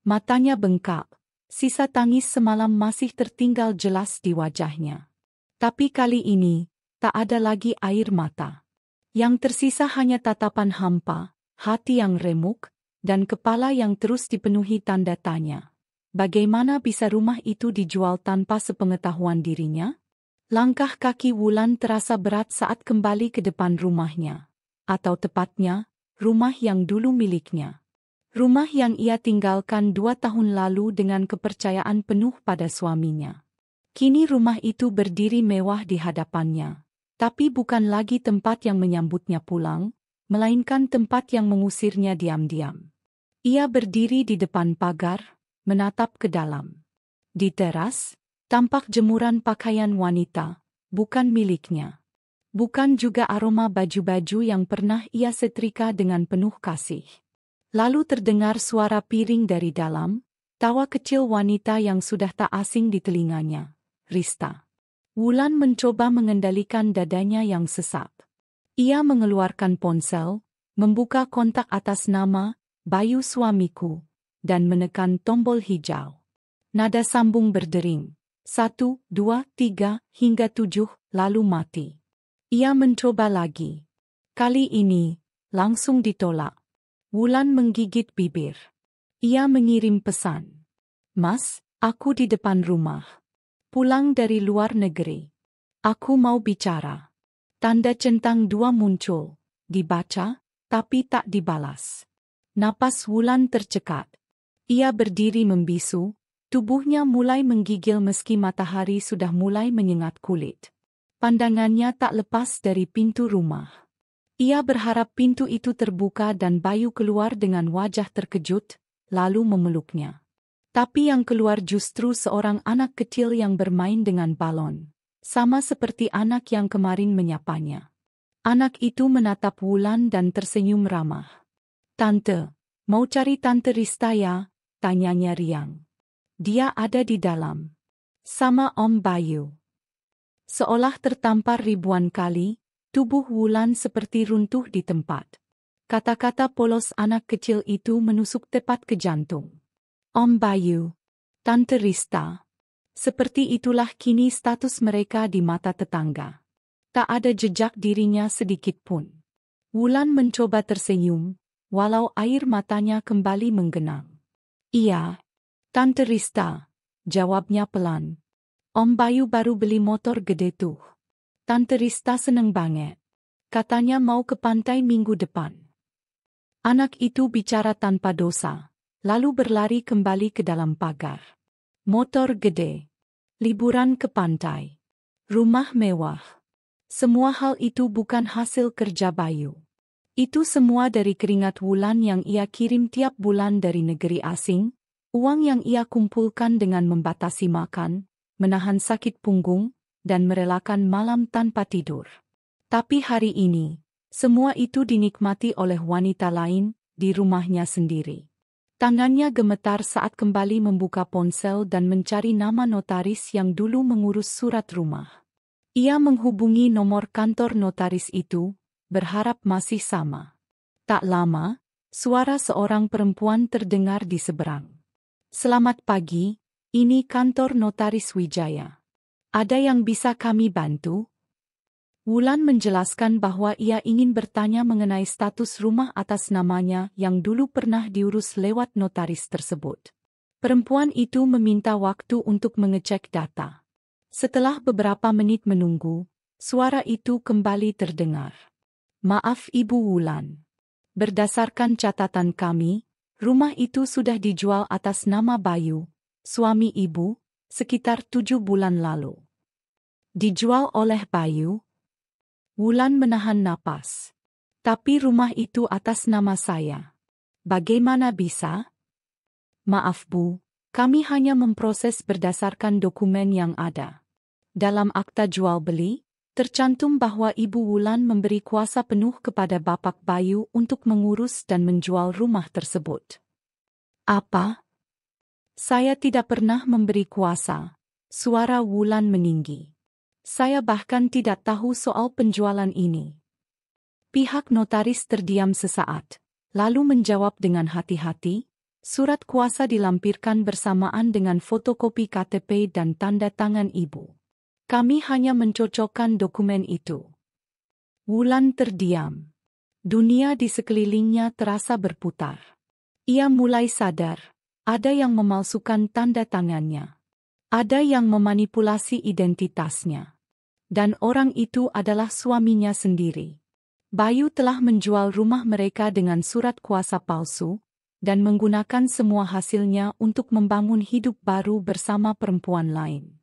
Matanya bengkak, sisa tangis semalam masih tertinggal jelas di wajahnya. Tapi kali ini, tak ada lagi air mata. Yang tersisa hanya tatapan hampa, hati yang remuk, dan kepala yang terus dipenuhi tanda tanya. Bagaimana bisa rumah itu dijual tanpa sepengetahuan dirinya? Langkah kaki Wulan terasa berat saat kembali ke depan rumahnya. Atau tepatnya, rumah yang dulu miliknya. Rumah yang ia tinggalkan 2 tahun lalu dengan kepercayaan penuh pada suaminya. Kini rumah itu berdiri mewah di hadapannya. Tapi bukan lagi tempat yang menyambutnya pulang, melainkan tempat yang mengusirnya diam-diam. Ia berdiri di depan pagar, menatap ke dalam. Di teras, tampak jemuran pakaian wanita, bukan miliknya. Bukan juga aroma baju-baju yang pernah ia setrika dengan penuh kasih. Lalu terdengar suara piring dari dalam, tawa kecil wanita yang sudah tak asing di telinganya, Rista. Wulan mencoba mengendalikan dadanya yang sesak. Ia mengeluarkan ponsel, membuka kontak atas nama Bayu suamiku, dan menekan tombol hijau. Nada sambung berdering, 1, 2, 3, hingga 7, lalu mati. Ia mencoba lagi. Kali ini, langsung ditolak. Wulan menggigit bibir. Ia mengirim pesan. Mas, aku di depan rumah. Pulang dari luar negeri. Aku mau bicara. Tanda centang 2 muncul, dibaca, tapi tak dibalas. Napas Wulan tercekat. Ia berdiri membisu, Tubuhnya mulai menggigil meski matahari sudah mulai menyengat kulit. Pandangannya tak lepas dari pintu rumah. Ia berharap pintu itu terbuka dan Bayu keluar dengan wajah terkejut, lalu memeluknya. Tapi yang keluar justru seorang anak kecil yang bermain dengan balon. Sama seperti anak yang kemarin menyapanya. Anak itu menatap Wulan dan tersenyum ramah. "Tante, mau cari Tante Rista ya?" tanyanya riang. "Dia ada di dalam. Sama Om Bayu." Seolah tertampar ribuan kali, tubuh Wulan seperti runtuh di tempat. Kata-kata polos anak kecil itu menusuk tepat ke jantung. Om Bayu, Tante Rista. Seperti itulah kini status mereka di mata tetangga. Tak ada jejak dirinya sedikit pun. Wulan mencoba tersenyum, walau air matanya kembali menggenang. "Iya, Tante Rista," jawabnya pelan. "Om Bayu baru beli motor gede tuh. Tante Rista seneng banget. Katanya mau ke pantai minggu depan." Anak itu bicara tanpa dosa, lalu berlari kembali ke dalam pagar. Motor gede, liburan ke pantai, rumah mewah. Semua hal itu bukan hasil kerja Bayu. Itu semua dari keringat Wulan yang ia kirim tiap bulan dari negeri asing, uang yang ia kumpulkan dengan membatasi makan, menahan sakit punggung, dan merelakan malam tanpa tidur. Tapi hari ini, semua itu dinikmati oleh wanita lain di rumahnya sendiri. Tangannya gemetar saat kembali membuka ponsel dan mencari nama notaris yang dulu mengurus surat rumah. Ia menghubungi nomor kantor notaris itu, berharap masih sama. Tak lama, suara seorang perempuan terdengar di seberang. "Selamat pagi, ini kantor notaris Wijaya. Ada yang bisa kami bantu?" Wulan menjelaskan bahwa ia ingin bertanya mengenai status rumah atas namanya yang dulu pernah diurus lewat notaris tersebut. Perempuan itu meminta waktu untuk mengecek data. Setelah beberapa menit menunggu, suara itu kembali terdengar. "Maaf Ibu Wulan. Berdasarkan catatan kami, rumah itu sudah dijual atas nama Bayu, suami Ibu, sekitar 7 bulan lalu." "Dijual oleh Bayu?" Wulan menahan napas. "Tapi rumah itu atas nama saya. Bagaimana bisa?" "Maaf Bu, kami hanya memproses berdasarkan dokumen yang ada. Dalam akta jual beli, tercantum bahwa Ibu Wulan memberi kuasa penuh kepada Bapak Bayu untuk mengurus dan menjual rumah tersebut." "Apa? Saya tidak pernah memberi kuasa." Suara Wulan meninggi. "Saya bahkan tidak tahu soal penjualan ini." Pihak notaris terdiam sesaat, lalu menjawab dengan hati-hati, "Surat kuasa dilampirkan bersamaan dengan fotokopi KTP dan tanda tangan Ibu. Kami hanya mencocokkan dokumen itu." Wulan terdiam. Dunia di sekelilingnya terasa berputar. Ia mulai sadar, ada yang memalsukan tanda tangannya. Ada yang memanipulasi identitasnya. Dan orang itu adalah suaminya sendiri. Bayu telah menjual rumah mereka dengan surat kuasa palsu, dan menggunakan semua hasilnya untuk membangun hidup baru bersama perempuan lain.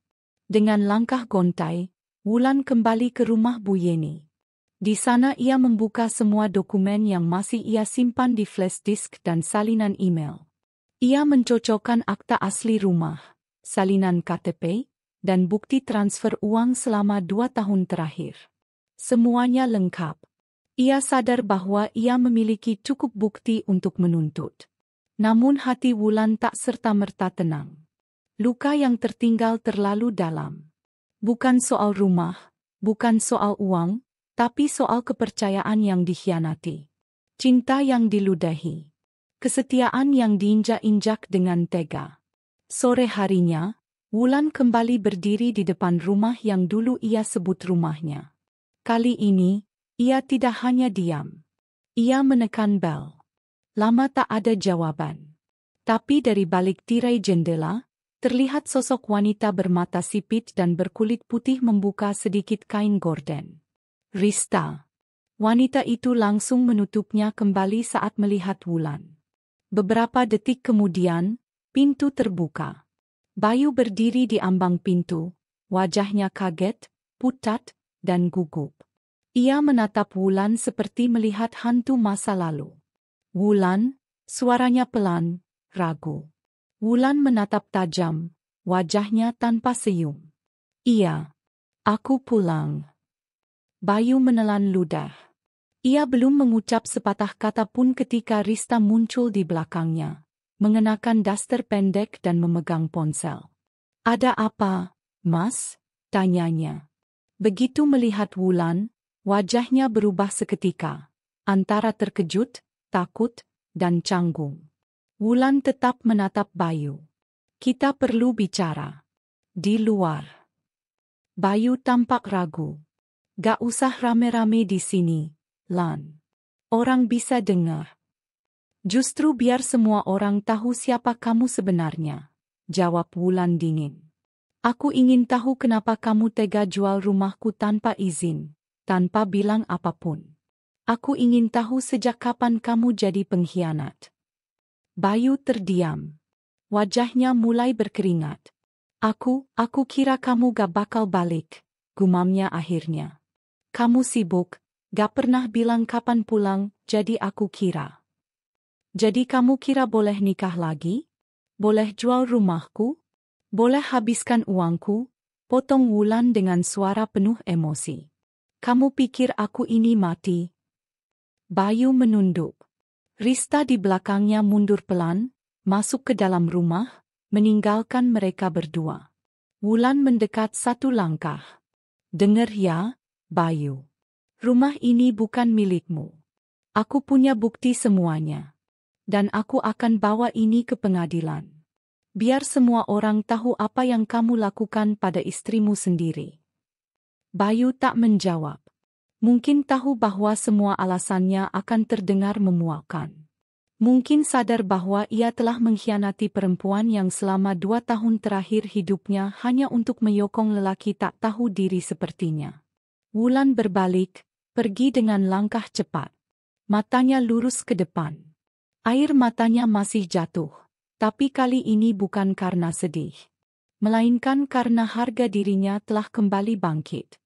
Dengan langkah gontai, Wulan kembali ke rumah Bu Yeni. Di sana ia membuka semua dokumen yang masih ia simpan di flash disk dan salinan email. Ia mencocokkan akta asli rumah, salinan KTP, dan bukti transfer uang selama 2 tahun terakhir. Semuanya lengkap. Ia sadar bahwa ia memiliki cukup bukti untuk menuntut. Namun hati Wulan tak serta-merta tenang. Luka yang tertinggal terlalu dalam. Bukan soal rumah, bukan soal uang, tapi soal kepercayaan yang dikhianati. Cinta yang diludahi. Kesetiaan yang diinjak-injak dengan tega. Sore harinya, Wulan kembali berdiri di depan rumah yang dulu ia sebut rumahnya. Kali ini, ia tidak hanya diam. Ia menekan bel. Lama tak ada jawaban. Tapi dari balik tirai jendela, terlihat sosok wanita bermata sipit dan berkulit putih membuka sedikit kain gorden. "Rista." Wanita itu langsung menutupnya kembali saat melihat Wulan. Beberapa detik kemudian, pintu terbuka. Bayu berdiri di ambang pintu, wajahnya kaget, pucat, dan gugup. Ia menatap Wulan seperti melihat hantu masa lalu. Wulan, suaranya pelan, ragu. Wulan menatap tajam, wajahnya tanpa senyum. Iya, aku pulang. Bayu menelan ludah. Ia belum mengucap sepatah kata pun ketika Rista muncul di belakangnya, mengenakan daster pendek dan memegang ponsel. Ada apa, Mas? Tanyanya. Begitu melihat Wulan, wajahnya berubah seketika, antara terkejut, takut, dan canggung. Wulan tetap menatap Bayu. Kita perlu bicara. Di luar. Bayu tampak ragu. Gak usah rame-rame di sini, Lan. Orang bisa dengar. Justru biar semua orang tahu siapa kamu sebenarnya, jawab Wulan dingin. Aku ingin tahu kenapa kamu tega jual rumahku tanpa izin, tanpa bilang apapun. Aku ingin tahu sejak kapan kamu jadi pengkhianat. Bayu terdiam. Wajahnya mulai berkeringat. Aku kira kamu gak bakal balik, gumamnya akhirnya. Kamu sibuk, gak pernah bilang kapan pulang, jadi aku kira. Jadi kamu kira boleh nikah lagi? Boleh jual rumahku? Boleh habiskan uangku? Potong Wulan dengan suara penuh emosi. Kamu pikir aku ini mati? Bayu menunduk. Rista di belakangnya mundur pelan, masuk ke dalam rumah, meninggalkan mereka berdua. Wulan mendekat satu langkah. Dengar ya, Bayu. Rumah ini bukan milikmu. Aku punya bukti semuanya. Dan aku akan bawa ini ke pengadilan. Biar semua orang tahu apa yang kamu lakukan pada istrimu sendiri. Bayu tak menjawab. Mungkin tahu bahwa semua alasannya akan terdengar memuakkan. Mungkin sadar bahwa ia telah mengkhianati perempuan yang selama 2 tahun terakhir hidupnya hanya untuk menyokong lelaki tak tahu diri sepertinya. Wulan berbalik, pergi dengan langkah cepat. Matanya lurus ke depan. Air matanya masih jatuh, tapi kali ini bukan karena sedih. Melainkan karena harga dirinya telah kembali bangkit.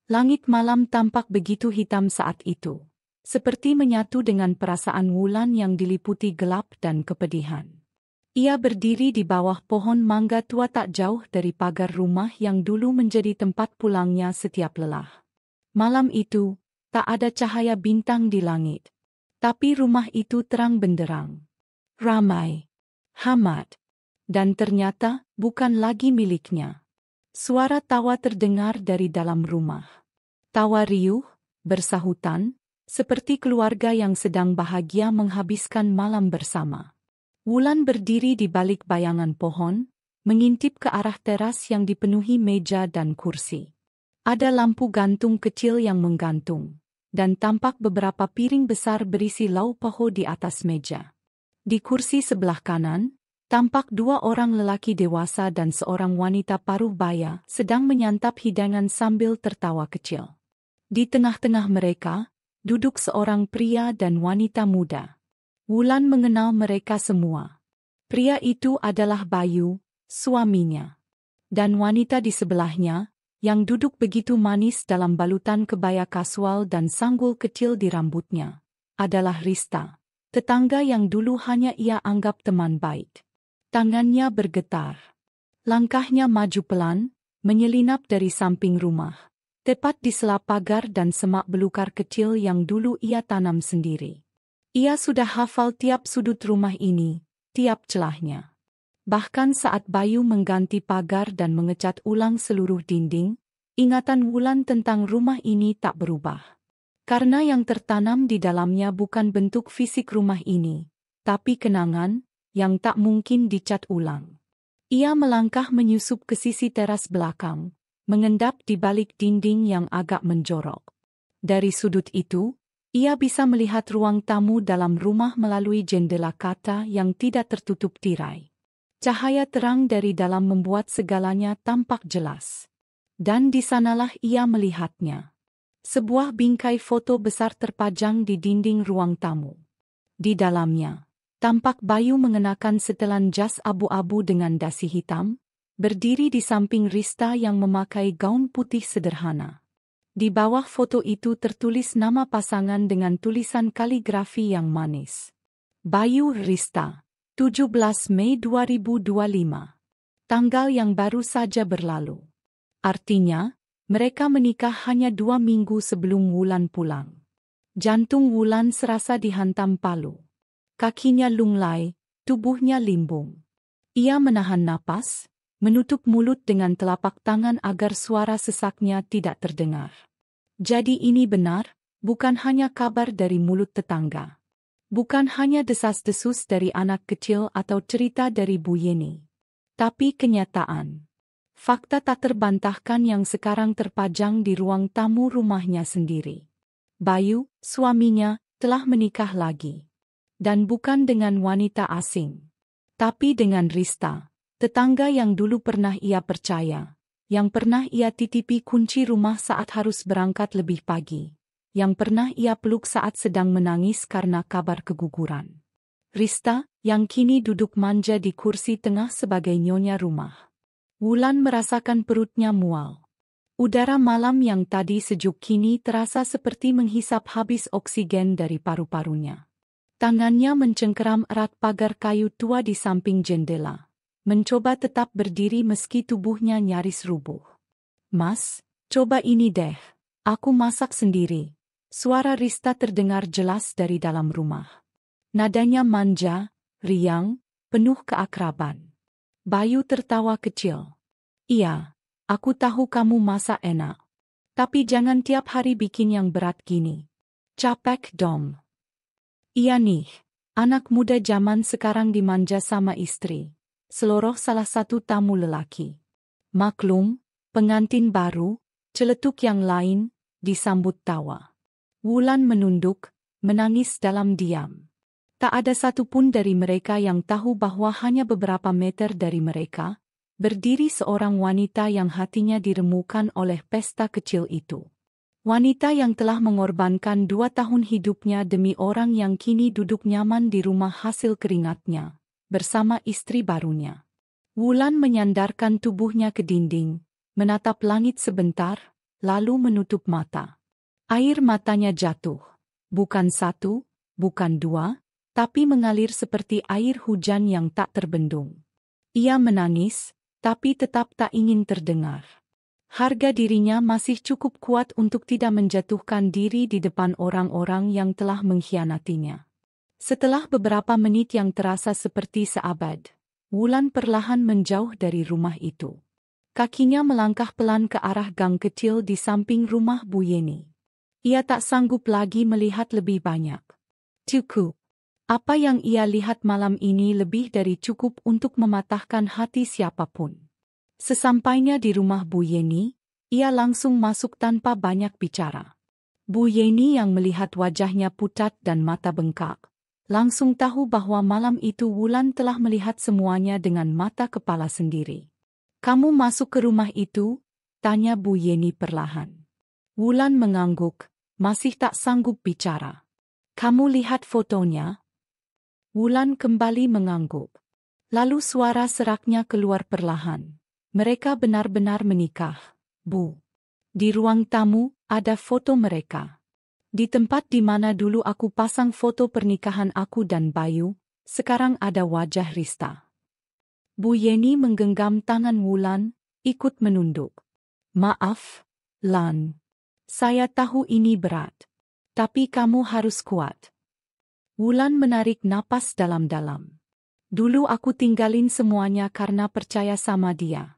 Langit malam tampak begitu hitam saat itu, seperti menyatu dengan perasaan Wulan yang diliputi gelap dan kepedihan. Ia berdiri di bawah pohon mangga tua tak jauh dari pagar rumah yang dulu menjadi tempat pulangnya setiap lelah. Malam itu, tak ada cahaya bintang di langit. Tapi rumah itu terang benderang. Ramai. Hamad. Dan ternyata, bukan lagi miliknya. Suara tawa terdengar dari dalam rumah. Tawa riuh, bersahutan, seperti keluarga yang sedang bahagia menghabiskan malam bersama. Wulan berdiri di balik bayangan pohon, mengintip ke arah teras yang dipenuhi meja dan kursi. Ada lampu gantung kecil yang menggantung, dan tampak beberapa piring besar berisi lauk pauk di atas meja. Di kursi sebelah kanan, tampak 2 orang lelaki dewasa dan seorang wanita paruh baya sedang menyantap hidangan sambil tertawa kecil. Di tengah-tengah mereka, duduk seorang pria dan wanita muda. Wulan mengenal mereka semua. Pria itu adalah Bayu, suaminya. Dan wanita di sebelahnya, yang duduk begitu manis dalam balutan kebaya kasual dan sanggul kecil di rambutnya, adalah Rista, tetangga yang dulu hanya ia anggap teman baik. Tangannya bergetar. Langkahnya maju pelan, menyelinap dari samping rumah, tepat di sela pagar dan semak belukar kecil yang dulu ia tanam sendiri. Ia sudah hafal tiap sudut rumah ini, tiap celahnya. Bahkan saat Bayu mengganti pagar dan mengecat ulang seluruh dinding, ingatan Wulan tentang rumah ini tak berubah. Karena yang tertanam di dalamnya bukan bentuk fisik rumah ini, tapi kenangan yang tak mungkin dicat ulang. Ia melangkah menyusup ke sisi teras belakang, mengendap di balik dinding yang agak menjorok. Dari sudut itu, ia bisa melihat ruang tamu dalam rumah melalui jendela kaca yang tidak tertutup tirai. Cahaya terang dari dalam membuat segalanya tampak jelas. Dan di sanalah ia melihatnya. Sebuah bingkai foto besar terpajang di dinding ruang tamu. Di dalamnya, tampak Bayu mengenakan setelan jas abu-abu dengan dasi hitam, berdiri di samping Rista yang memakai gaun putih sederhana. Di bawah foto itu tertulis nama pasangan dengan tulisan kaligrafi yang manis. Bayu Rista, 17 Mei 2025. Tanggal yang baru saja berlalu. Artinya, mereka menikah hanya 2 minggu sebelum Wulan pulang. Jantung Wulan serasa dihantam palu. Kakinya lunglai, tubuhnya limbung. Ia menahan napas, menutup mulut dengan telapak tangan agar suara sesaknya tidak terdengar. Jadi ini benar, bukan hanya kabar dari mulut tetangga. Bukan hanya desas-desus dari anak kecil atau cerita dari Bu Yeni. Tapi kenyataan. Fakta tak terbantahkan yang sekarang terpajang di ruang tamu rumahnya sendiri. Bayu, suaminya, telah menikah lagi. Dan bukan dengan wanita asing. Tapi dengan Rista, tetangga yang dulu pernah ia percaya. Yang pernah ia titipi kunci rumah saat harus berangkat lebih pagi. Yang pernah ia peluk saat sedang menangis karena kabar keguguran. Rista, yang kini duduk manja di kursi tengah sebagai nyonya rumah. Wulan merasakan perutnya mual. Udara malam yang tadi sejuk kini terasa seperti menghisap habis oksigen dari paru-parunya. Tangannya mencengkeram erat pagar kayu tua di samping jendela. Mencoba tetap berdiri meski tubuhnya nyaris rubuh. "Mas, coba ini deh. Aku masak sendiri." Suara Rista terdengar jelas dari dalam rumah. Nadanya manja, riang, penuh keakraban. Bayu tertawa kecil. "Iya, aku tahu kamu masak enak. Tapi jangan tiap hari bikin yang berat gini. Capek dong." "Iya nih, anak muda zaman sekarang dimanja sama istri." Seloroh salah satu tamu lelaki. "Maklum, pengantin baru," celetuk yang lain, disambut tawa. Wulan menunduk, menangis dalam diam. Tak ada satupun dari mereka yang tahu bahwa hanya beberapa meter dari mereka, berdiri seorang wanita yang hatinya diremukan oleh pesta kecil itu. Wanita yang telah mengorbankan 2 tahun hidupnya demi orang yang kini duduk nyaman di rumah hasil keringatnya, bersama istri barunya. Wulan menyandarkan tubuhnya ke dinding, menatap langit sebentar, lalu menutup mata. Air matanya jatuh. Bukan 1, bukan 2, tapi mengalir seperti air hujan yang tak terbendung. Ia menangis, tapi tetap tak ingin terdengar. Harga dirinya masih cukup kuat untuk tidak menjatuhkan diri di depan orang-orang yang telah mengkhianatinya. Setelah beberapa menit yang terasa seperti seabad, Wulan perlahan menjauh dari rumah itu. Kakinya melangkah pelan ke arah gang kecil di samping rumah Bu Yeni. Ia tak sanggup lagi melihat lebih banyak. Cukup. Apa yang ia lihat malam ini lebih dari cukup untuk mematahkan hati siapapun. Sesampainya di rumah Bu Yeni, ia langsung masuk tanpa banyak bicara. Bu Yeni yang melihat wajahnya pucat dan mata bengkak, langsung tahu bahwa malam itu Wulan telah melihat semuanya dengan mata kepala sendiri. "Kamu masuk ke rumah itu?" tanya Bu Yeni perlahan. Wulan mengangguk, masih tak sanggup bicara. "Kamu lihat fotonya?" Wulan kembali mengangguk. Lalu suara seraknya keluar perlahan. "Mereka benar-benar menikah, Bu. Di ruang tamu, ada foto mereka. Di tempat di mana dulu aku pasang foto pernikahan aku dan Bayu, sekarang ada wajah Rista." Bu Yeni menggenggam tangan Wulan, ikut menunduk. "Maaf, Lan. Saya tahu ini berat. Tapi kamu harus kuat." Wulan menarik napas dalam-dalam. "Dulu aku tinggalin semuanya karena percaya sama dia.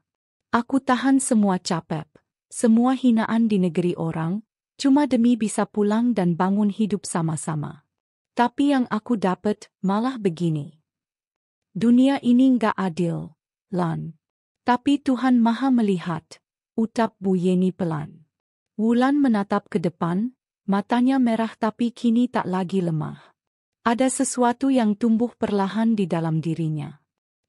Aku tahan semua capek, semua hinaan di negeri orang, cuma demi bisa pulang dan bangun hidup sama-sama. Tapi yang aku dapat malah begini. Dunia ini nggak adil, Lan. Tapi Tuhan Maha melihat," ucap Bu Yeni pelan. Wulan menatap ke depan, matanya merah tapi kini tak lagi lemah. Ada sesuatu yang tumbuh perlahan di dalam dirinya.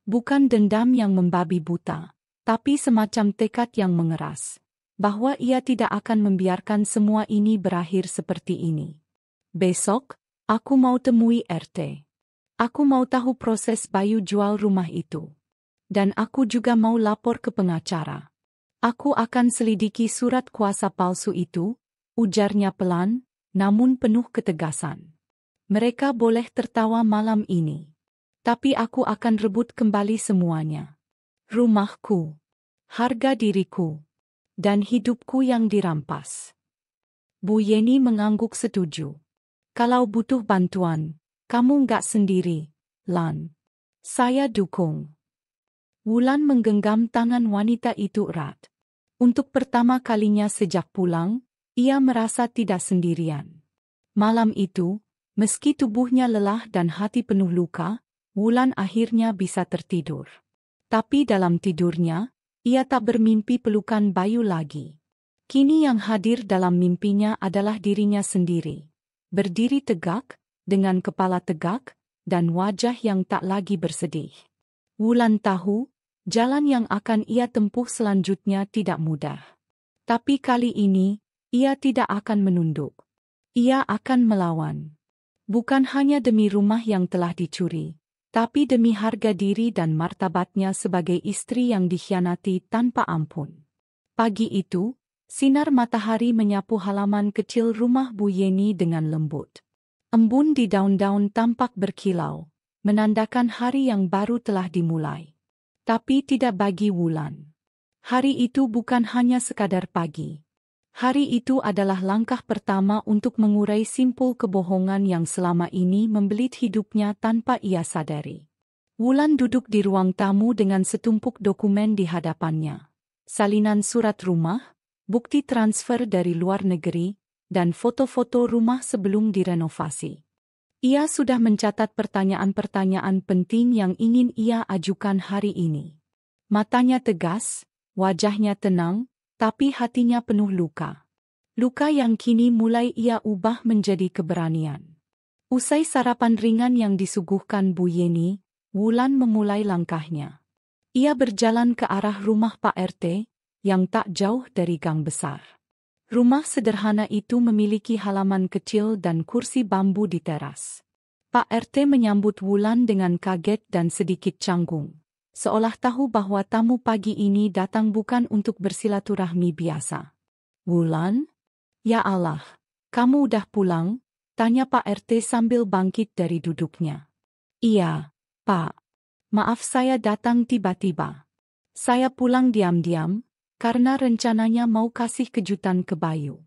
Bukan dendam yang membabi buta, tapi semacam tekad yang mengeras. Bahwa ia tidak akan membiarkan semua ini berakhir seperti ini. "Besok, aku mau temui RT. Aku mau tahu proses Bayu jual rumah itu. Dan aku juga mau lapor ke pengacara. Aku akan selidiki surat kuasa palsu itu, ujarnya pelan, namun penuh ketegasan. Mereka boleh tertawa malam ini. Tapi aku akan rebut kembali semuanya. Rumahku, harga diriku, dan hidupku yang dirampas. Bu Yeni mengangguk setuju. Kalau butuh bantuan, kamu nggak sendiri, Lan. Saya dukung. Wulan menggenggam tangan wanita itu erat. Untuk pertama kalinya sejak pulang, ia merasa tidak sendirian. Malam itu, meski tubuhnya lelah dan hati penuh luka, Wulan akhirnya bisa tertidur. Tapi dalam tidurnya, ia tak bermimpi pelukan Bayu lagi. Kini yang hadir dalam mimpinya adalah dirinya sendiri. Berdiri tegak, dengan kepala tegak, dan wajah yang tak lagi bersedih. Wulan tahu, jalan yang akan ia tempuh selanjutnya tidak mudah. Tapi kali ini, ia tidak akan menunduk. Ia akan melawan. Bukan hanya demi rumah yang telah dicuri, tapi demi harga diri dan martabatnya sebagai istri yang dikhianati tanpa ampun. Pagi itu, sinar matahari menyapu halaman kecil rumah Bu Yeni dengan lembut. Embun di daun-daun tampak berkilau, menandakan hari yang baru telah dimulai. Tapi tidak bagi Wulan. Hari itu bukan hanya sekadar pagi. Hari itu adalah langkah pertama untuk mengurai simpul kebohongan yang selama ini membelit hidupnya tanpa ia sadari. Wulan duduk di ruang tamu dengan setumpuk dokumen di hadapannya. Salinan surat rumah, bukti transfer dari luar negeri, dan foto-foto rumah sebelum direnovasi. Ia sudah mencatat pertanyaan-pertanyaan penting yang ingin ia ajukan hari ini. Matanya tegas, wajahnya tenang, tapi hatinya penuh luka. Luka yang kini mulai ia ubah menjadi keberanian. Usai sarapan ringan yang disuguhkan Bu Yeni, Wulan memulai langkahnya. Ia berjalan ke arah rumah Pak RT, yang tak jauh dari gang besar. Rumah sederhana itu memiliki halaman kecil dan kursi bambu di teras. Pak RT menyambut Wulan dengan kaget dan sedikit canggung, seolah tahu bahwa tamu pagi ini datang bukan untuk bersilaturahmi biasa. "Wulan? Ya Allah, kamu udah pulang?" tanya Pak RT sambil bangkit dari duduknya. "Iya, Pak. Maaf saya datang tiba-tiba. Saya pulang diam-diam, karena rencananya mau kasih kejutan ke Bayu.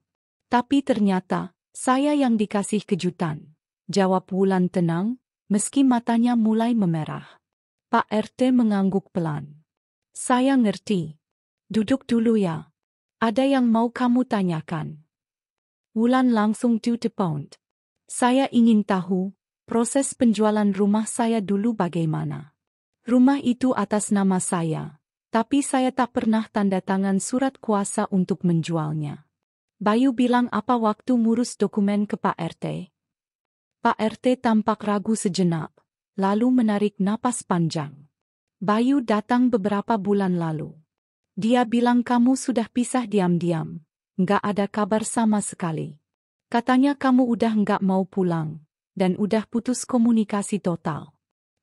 Tapi ternyata, saya yang dikasih kejutan," jawab Wulan tenang, meski matanya mulai memerah. Pak RT mengangguk pelan. "Saya ngerti. Duduk dulu ya. Ada yang mau kamu tanyakan?" Wulan langsung to the point. "Saya ingin tahu, proses penjualan rumah saya dulu bagaimana? Rumah itu atas nama saya. Tapi saya tak pernah tanda tangan surat kuasa untuk menjualnya. Bayu bilang apa waktu ngurus dokumen ke Pak RT?" Pak RT tampak ragu sejenak, lalu menarik napas panjang. "Bayu datang beberapa bulan lalu. Dia bilang kamu sudah pisah diam-diam, nggak ada kabar sama sekali. Katanya kamu udah nggak mau pulang, dan udah putus komunikasi total.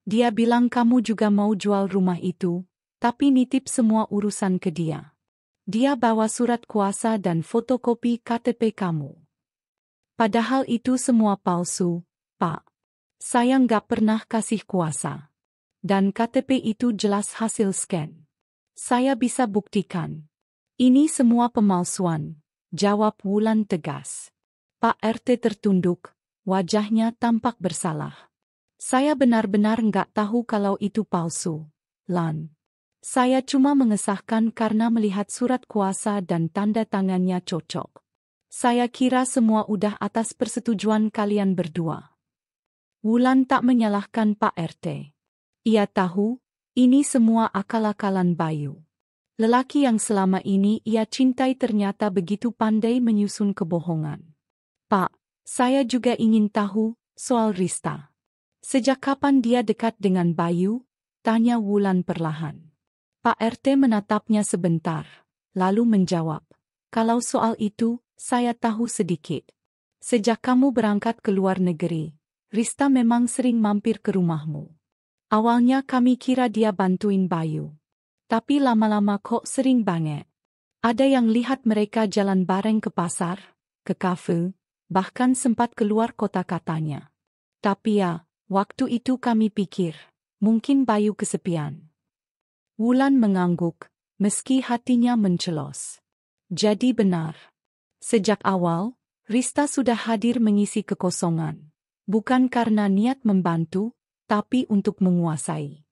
Dia bilang kamu juga mau jual rumah itu, tapi nitip semua urusan ke dia. Dia bawa surat kuasa dan fotokopi KTP kamu. Padahal itu semua palsu, Pak. Saya nggak pernah kasih kuasa. Dan KTP itu jelas hasil scan. Saya bisa buktikan. Ini semua pemalsuan," jawab Wulan tegas. Pak RT tertunduk, wajahnya tampak bersalah. "Saya benar-benar nggak tahu kalau itu palsu, Lan. Saya cuma mengesahkan karena melihat surat kuasa dan tanda tangannya cocok. Saya kira semua udah atas persetujuan kalian berdua." Wulan tak menyalahkan Pak RT. Ia tahu, ini semua akal-akalan Bayu. Lelaki yang selama ini ia cintai ternyata begitu pandai menyusun kebohongan. "Pak, saya juga ingin tahu soal Rista. Sejak kapan dia dekat dengan Bayu?" tanya Wulan perlahan. Pak RT menatapnya sebentar, lalu menjawab, "Kalau soal itu, saya tahu sedikit. Sejak kamu berangkat ke luar negeri, Rista memang sering mampir ke rumahmu. Awalnya kami kira dia bantuin Bayu. Tapi lama-lama kok sering banget. Ada yang lihat mereka jalan bareng ke pasar, ke kafe, bahkan sempat keluar kota katanya. Tapi ya, waktu itu kami pikir, mungkin Bayu kesepian. Wulan mengangguk, meski hatinya mencelos. Jadi benar. Sejak awal, Rista sudah hadir mengisi kekosongan. Bukan karena niat membantu, tapi untuk menguasai.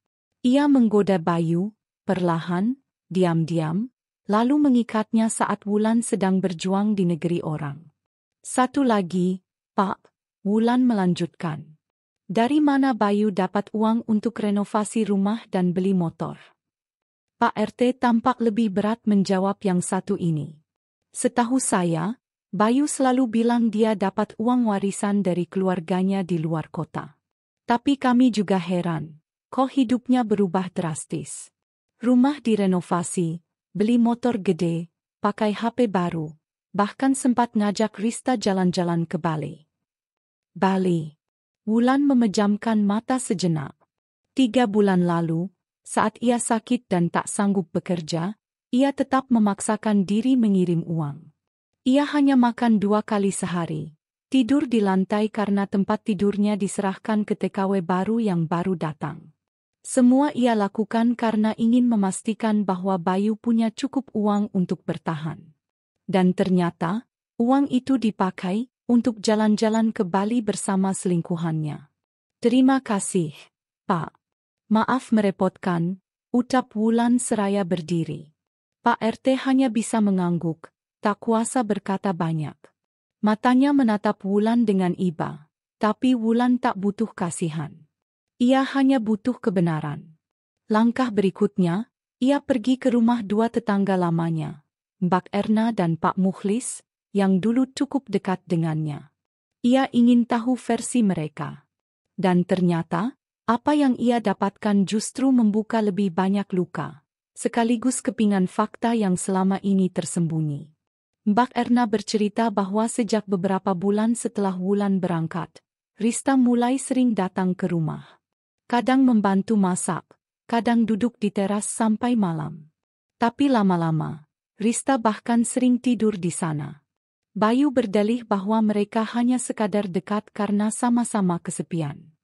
Ia menggoda Bayu, perlahan, diam-diam, lalu mengikatnya saat Wulan sedang berjuang di negeri orang. Satu lagi, Pak, Wulan melanjutkan. Dari mana Bayu dapat uang untuk renovasi rumah dan beli motor? Pak RT tampak lebih berat menjawab yang satu ini. Setahu saya, Bayu selalu bilang dia dapat uang warisan dari keluarganya di luar kota. Tapi kami juga heran, kok hidupnya berubah drastis. Rumah direnovasi, beli motor gede, pakai HP baru, bahkan sempat ngajak Rista jalan-jalan ke Bali. Bali. Wulan memejamkan mata sejenak. 3 bulan lalu, saat ia sakit dan tak sanggup bekerja, ia tetap memaksakan diri mengirim uang. Ia hanya makan 2 kali sehari, tidur di lantai karena tempat tidurnya diserahkan ke TKW baru yang baru datang. Semua ia lakukan karena ingin memastikan bahwa Bayu punya cukup uang untuk bertahan. Dan ternyata, uang itu dipakai untuk jalan-jalan ke Bali bersama selingkuhannya. Terima kasih, Pak. Maaf merepotkan, ucap Wulan seraya berdiri. Pak RT hanya bisa mengangguk, tak kuasa berkata banyak. Matanya menatap Wulan dengan iba, tapi Wulan tak butuh kasihan. Ia hanya butuh kebenaran. Langkah berikutnya, ia pergi ke rumah 2 tetangga lamanya, Mbak Erna dan Pak Mukhlis, yang dulu cukup dekat dengannya. Ia ingin tahu versi mereka. Dan ternyata, apa yang ia dapatkan justru membuka lebih banyak luka, sekaligus kepingan fakta yang selama ini tersembunyi. Mbak Erna bercerita bahwa sejak beberapa bulan setelah Wulan berangkat, Rista mulai sering datang ke rumah. Kadang membantu masak, kadang duduk di teras sampai malam. Tapi lama-lama, Rista bahkan sering tidur di sana. Bayu berdalih bahwa mereka hanya sekadar dekat karena sama-sama kesepian.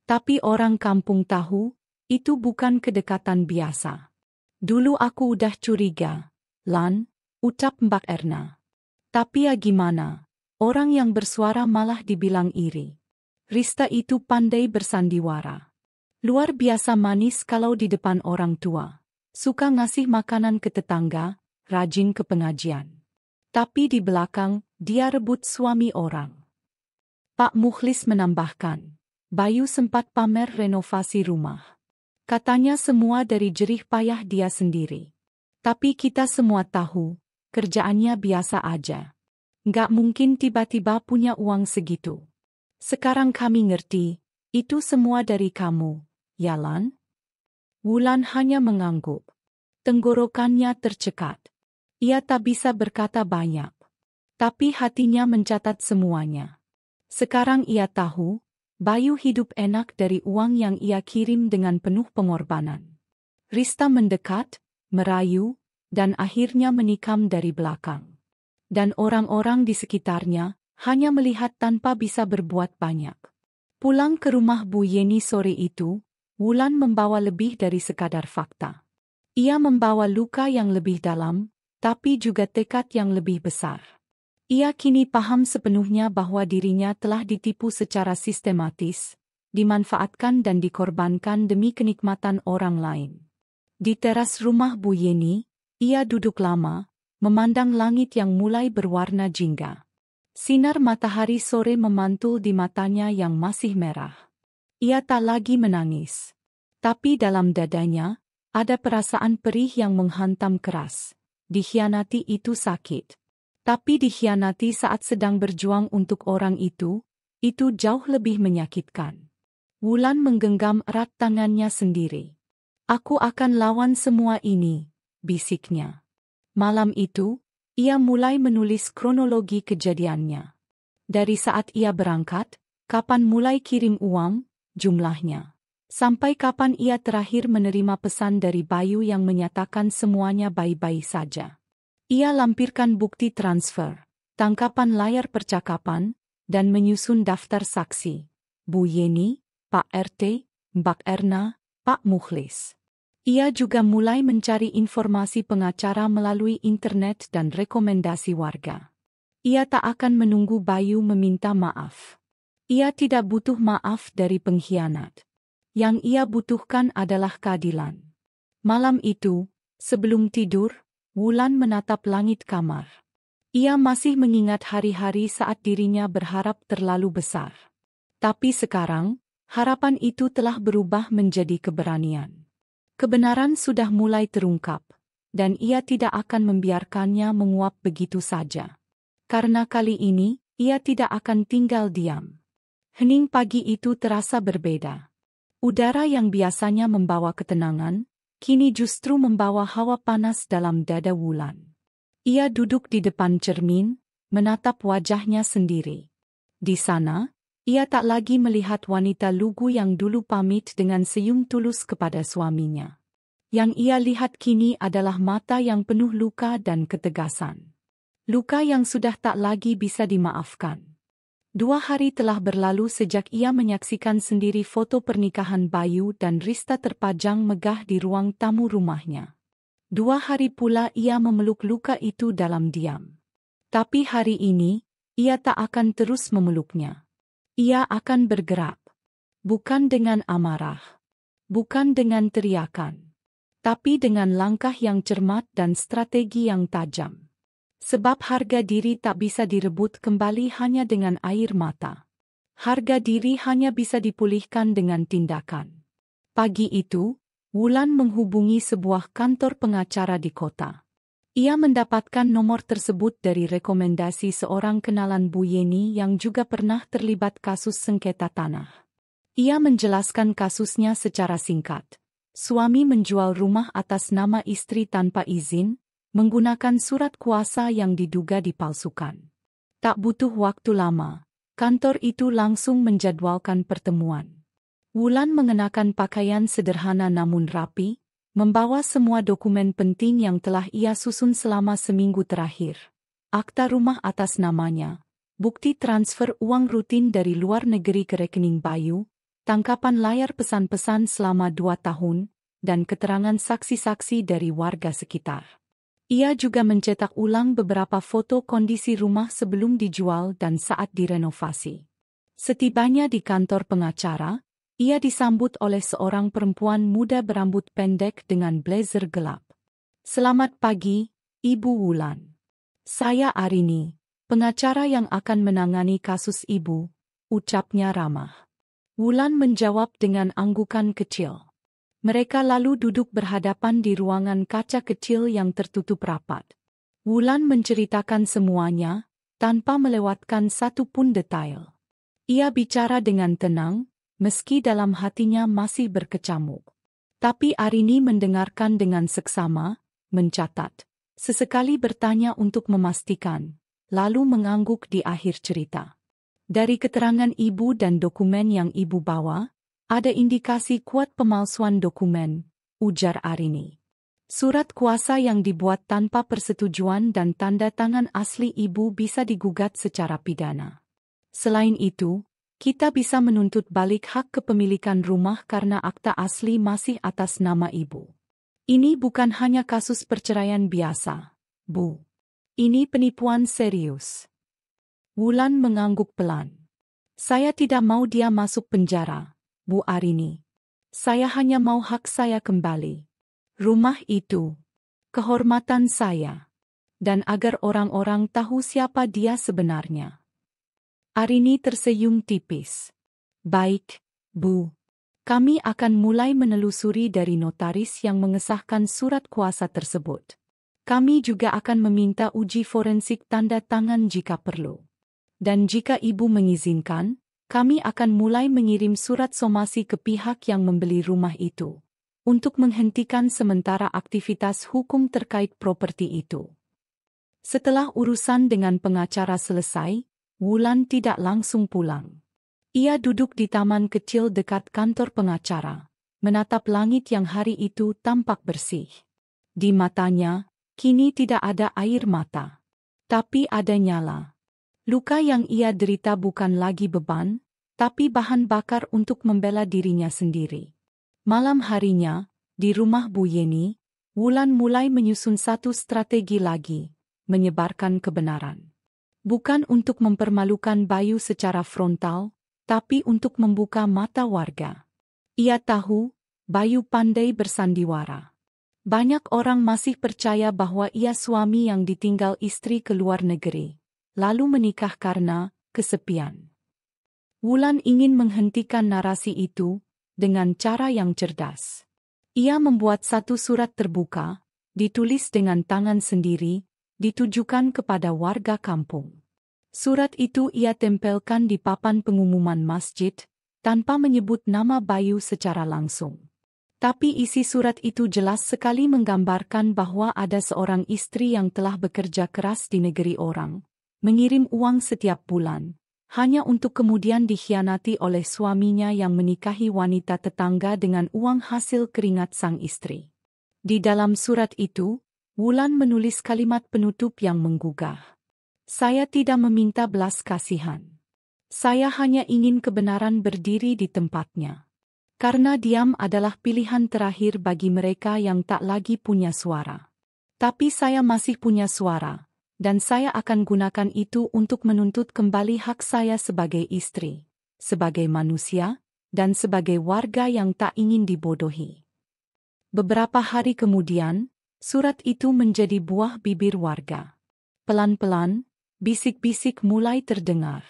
Tapi orang kampung tahu, itu bukan kedekatan biasa. Dulu aku udah curiga, Lan, ucap Mbak Erna. Tapi ya gimana, orang yang bersuara malah dibilang iri. Rista itu pandai bersandiwara. Luar biasa manis kalau di depan orang tua. Suka ngasih makanan ke tetangga, rajin ke pengajian. Tapi di belakang, dia rebut suami orang. Pak Mukhlis menambahkan, Bayu sempat pamer renovasi rumah. Katanya semua dari jerih payah dia sendiri. Tapi kita semua tahu, kerjaannya biasa aja. Nggak mungkin tiba-tiba punya uang segitu. Sekarang kami ngerti, itu semua dari kamu, ya Lan? Wulan hanya mengangguk. Tenggorokannya tercekat. Ia tak bisa berkata banyak. Tapi hatinya mencatat semuanya. Sekarang ia tahu, Bayu hidup enak dari uang yang ia kirim dengan penuh pengorbanan. Rista mendekat, merayu, dan akhirnya menikam dari belakang. Dan orang-orang di sekitarnya hanya melihat tanpa bisa berbuat banyak. Pulang ke rumah Bu Yeni sore itu, Wulan membawa lebih dari sekadar fakta. Ia membawa luka yang lebih dalam, tapi juga tekad yang lebih besar. Ia kini paham sepenuhnya bahwa dirinya telah ditipu secara sistematis, dimanfaatkan dan dikorbankan demi kenikmatan orang lain. Di teras rumah Bu Yeni, ia duduk lama, memandang langit yang mulai berwarna jingga. Sinar matahari sore memantul di matanya yang masih merah. Ia tak lagi menangis. Tapi dalam dadanya, ada perasaan perih yang menghantam keras. Dikhianati itu sakit. Tapi dikhianati saat sedang berjuang untuk orang itu jauh lebih menyakitkan. Wulan menggenggam erat tangannya sendiri. Aku akan lawan semua ini, bisiknya. Malam itu, ia mulai menulis kronologi kejadiannya. Dari saat ia berangkat, kapan mulai kirim uang, jumlahnya. Sampai kapan ia terakhir menerima pesan dari Bayu yang menyatakan semuanya baik-baik saja? Ia lampirkan bukti transfer, tangkapan layar percakapan, dan menyusun daftar saksi. Bu Yeni, Pak RT, Mbak Erna, Pak Mukhlis. Ia juga mulai mencari informasi pengacara melalui internet dan rekomendasi warga. Ia tak akan menunggu Bayu meminta maaf. Ia tidak butuh maaf dari pengkhianat. Yang ia butuhkan adalah keadilan. Malam itu, sebelum tidur, Wulan menatap langit kamar. Ia masih mengingat hari-hari saat dirinya berharap terlalu besar. Tapi sekarang, harapan itu telah berubah menjadi keberanian. Kebenaran sudah mulai terungkap, dan ia tidak akan membiarkannya menguap begitu saja. Karena kali ini, ia tidak akan tinggal diam. Hening pagi itu terasa berbeda. Udara yang biasanya membawa ketenangan, kini justru membawa hawa panas dalam dada Wulan. Ia duduk di depan cermin, menatap wajahnya sendiri. Di sana, ia tak lagi melihat wanita lugu yang dulu pamit dengan senyum tulus kepada suaminya. Yang ia lihat kini adalah mata yang penuh luka dan ketegasan. Luka yang sudah tak lagi bisa dimaafkan. 2 hari telah berlalu sejak ia menyaksikan sendiri foto pernikahan Bayu dan Rista terpajang megah di ruang tamu rumahnya. 2 hari pula ia memeluk luka itu dalam diam. Tapi hari ini, ia tak akan terus memeluknya. Ia akan bergerak. Bukan dengan amarah. Bukan dengan teriakan. Tapi dengan langkah yang cermat dan strategi yang tajam. Sebab harga diri tak bisa direbut kembali hanya dengan air mata. Harga diri hanya bisa dipulihkan dengan tindakan. Pagi itu, Wulan menghubungi sebuah kantor pengacara di kota. Ia mendapatkan nomor tersebut dari rekomendasi seorang kenalan Bu Yeni yang juga pernah terlibat kasus sengketa tanah. Ia menjelaskan kasusnya secara singkat. Suami menjual rumah atas nama istri tanpa izin, menggunakan surat kuasa yang diduga dipalsukan. Tak butuh waktu lama, kantor itu langsung menjadwalkan pertemuan. Wulan mengenakan pakaian sederhana namun rapi, membawa semua dokumen penting yang telah ia susun selama seminggu terakhir. Akta rumah atas namanya, bukti transfer uang rutin dari luar negeri ke rekening Bayu, tangkapan layar pesan-pesan selama 2 tahun, dan keterangan saksi-saksi dari warga sekitar. Ia juga mencetak ulang beberapa foto kondisi rumah sebelum dijual dan saat direnovasi. Setibanya di kantor pengacara, ia disambut oleh seorang perempuan muda berambut pendek dengan blazer gelap. "Selamat pagi, Ibu Wulan. Saya Arini, pengacara yang akan menangani kasus Ibu," ucapnya ramah. Wulan menjawab dengan anggukan kecil. Mereka lalu duduk berhadapan di ruangan kaca kecil yang tertutup rapat. Wulan menceritakan semuanya, tanpa melewatkan satu pun detail. Ia bicara dengan tenang, meski dalam hatinya masih berkecamuk. Tapi Arini mendengarkan dengan seksama, mencatat, sesekali bertanya untuk memastikan, lalu mengangguk di akhir cerita. Dari keterangan ibu dan dokumen yang ibu bawa, ada indikasi kuat pemalsuan dokumen, ujar Arini. Surat kuasa yang dibuat tanpa persetujuan dan tanda tangan asli ibu bisa digugat secara pidana. Selain itu, kita bisa menuntut balik hak kepemilikan rumah karena akta asli masih atas nama ibu. Ini bukan hanya kasus perceraian biasa, Bu. Ini penipuan serius. Wulan mengangguk pelan. Saya tidak mau dia masuk penjara, Bu Arini. Saya hanya mau hak saya kembali. Rumah itu, kehormatan saya, dan agar orang-orang tahu siapa dia sebenarnya. Arini tersenyum tipis. Baik, Bu. Kami akan mulai menelusuri dari notaris yang mengesahkan surat kuasa tersebut. Kami juga akan meminta uji forensik tanda tangan jika perlu. Dan jika Ibu mengizinkan, kami akan mulai mengirim surat somasi ke pihak yang membeli rumah itu, untuk menghentikan sementara aktivitas hukum terkait properti itu. Setelah urusan dengan pengacara selesai, Wulan tidak langsung pulang. Ia duduk di taman kecil dekat kantor pengacara, menatap langit yang hari itu tampak bersih. Di matanya, kini tidak ada air mata. Tapi ada nyala. Luka yang ia derita bukan lagi beban, tapi bahan bakar untuk membela dirinya sendiri. Malam harinya, di rumah Bu Yeni, Wulan mulai menyusun satu strategi lagi, menyebarkan kebenaran. Bukan untuk mempermalukan Bayu secara frontal, tapi untuk membuka mata warga. Ia tahu, Bayu pandai bersandiwara. Banyak orang masih percaya bahwa ia suami yang ditinggal istri ke luar negeri, lalu menikah karena kesepian. Wulan ingin menghentikan narasi itu dengan cara yang cerdas. Ia membuat satu surat terbuka, ditulis dengan tangan sendiri, ditujukan kepada warga kampung. Surat itu ia tempelkan di papan pengumuman masjid, tanpa menyebut nama Bayu secara langsung. Tapi isi surat itu jelas sekali menggambarkan bahwa ada seorang istri yang telah bekerja keras di negeri orang, mengirim uang setiap bulan, hanya untuk kemudian dikhianati oleh suaminya yang menikahi wanita tetangga dengan uang hasil keringat sang istri. Di dalam surat itu, Wulan menulis kalimat penutup yang menggugah. Saya tidak meminta belas kasihan. Saya hanya ingin kebenaran berdiri di tempatnya. Karena diam adalah pilihan terakhir bagi mereka yang tak lagi punya suara. Tapi saya masih punya suara, dan saya akan gunakan itu untuk menuntut kembali hak saya sebagai istri, sebagai manusia, dan sebagai warga yang tak ingin dibodohi. Beberapa hari kemudian, surat itu menjadi buah bibir warga. Pelan-pelan, bisik-bisik mulai terdengar.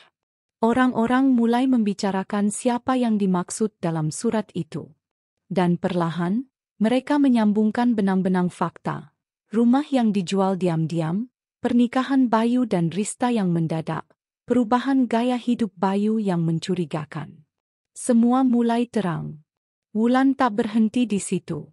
Orang-orang mulai membicarakan siapa yang dimaksud dalam surat itu. Dan perlahan, mereka menyambungkan benang-benang fakta. Rumah yang dijual diam-diam, pernikahan Bayu dan Rista yang mendadak, perubahan gaya hidup Bayu yang mencurigakan. Semua mulai terang. Wulan tak berhenti di situ.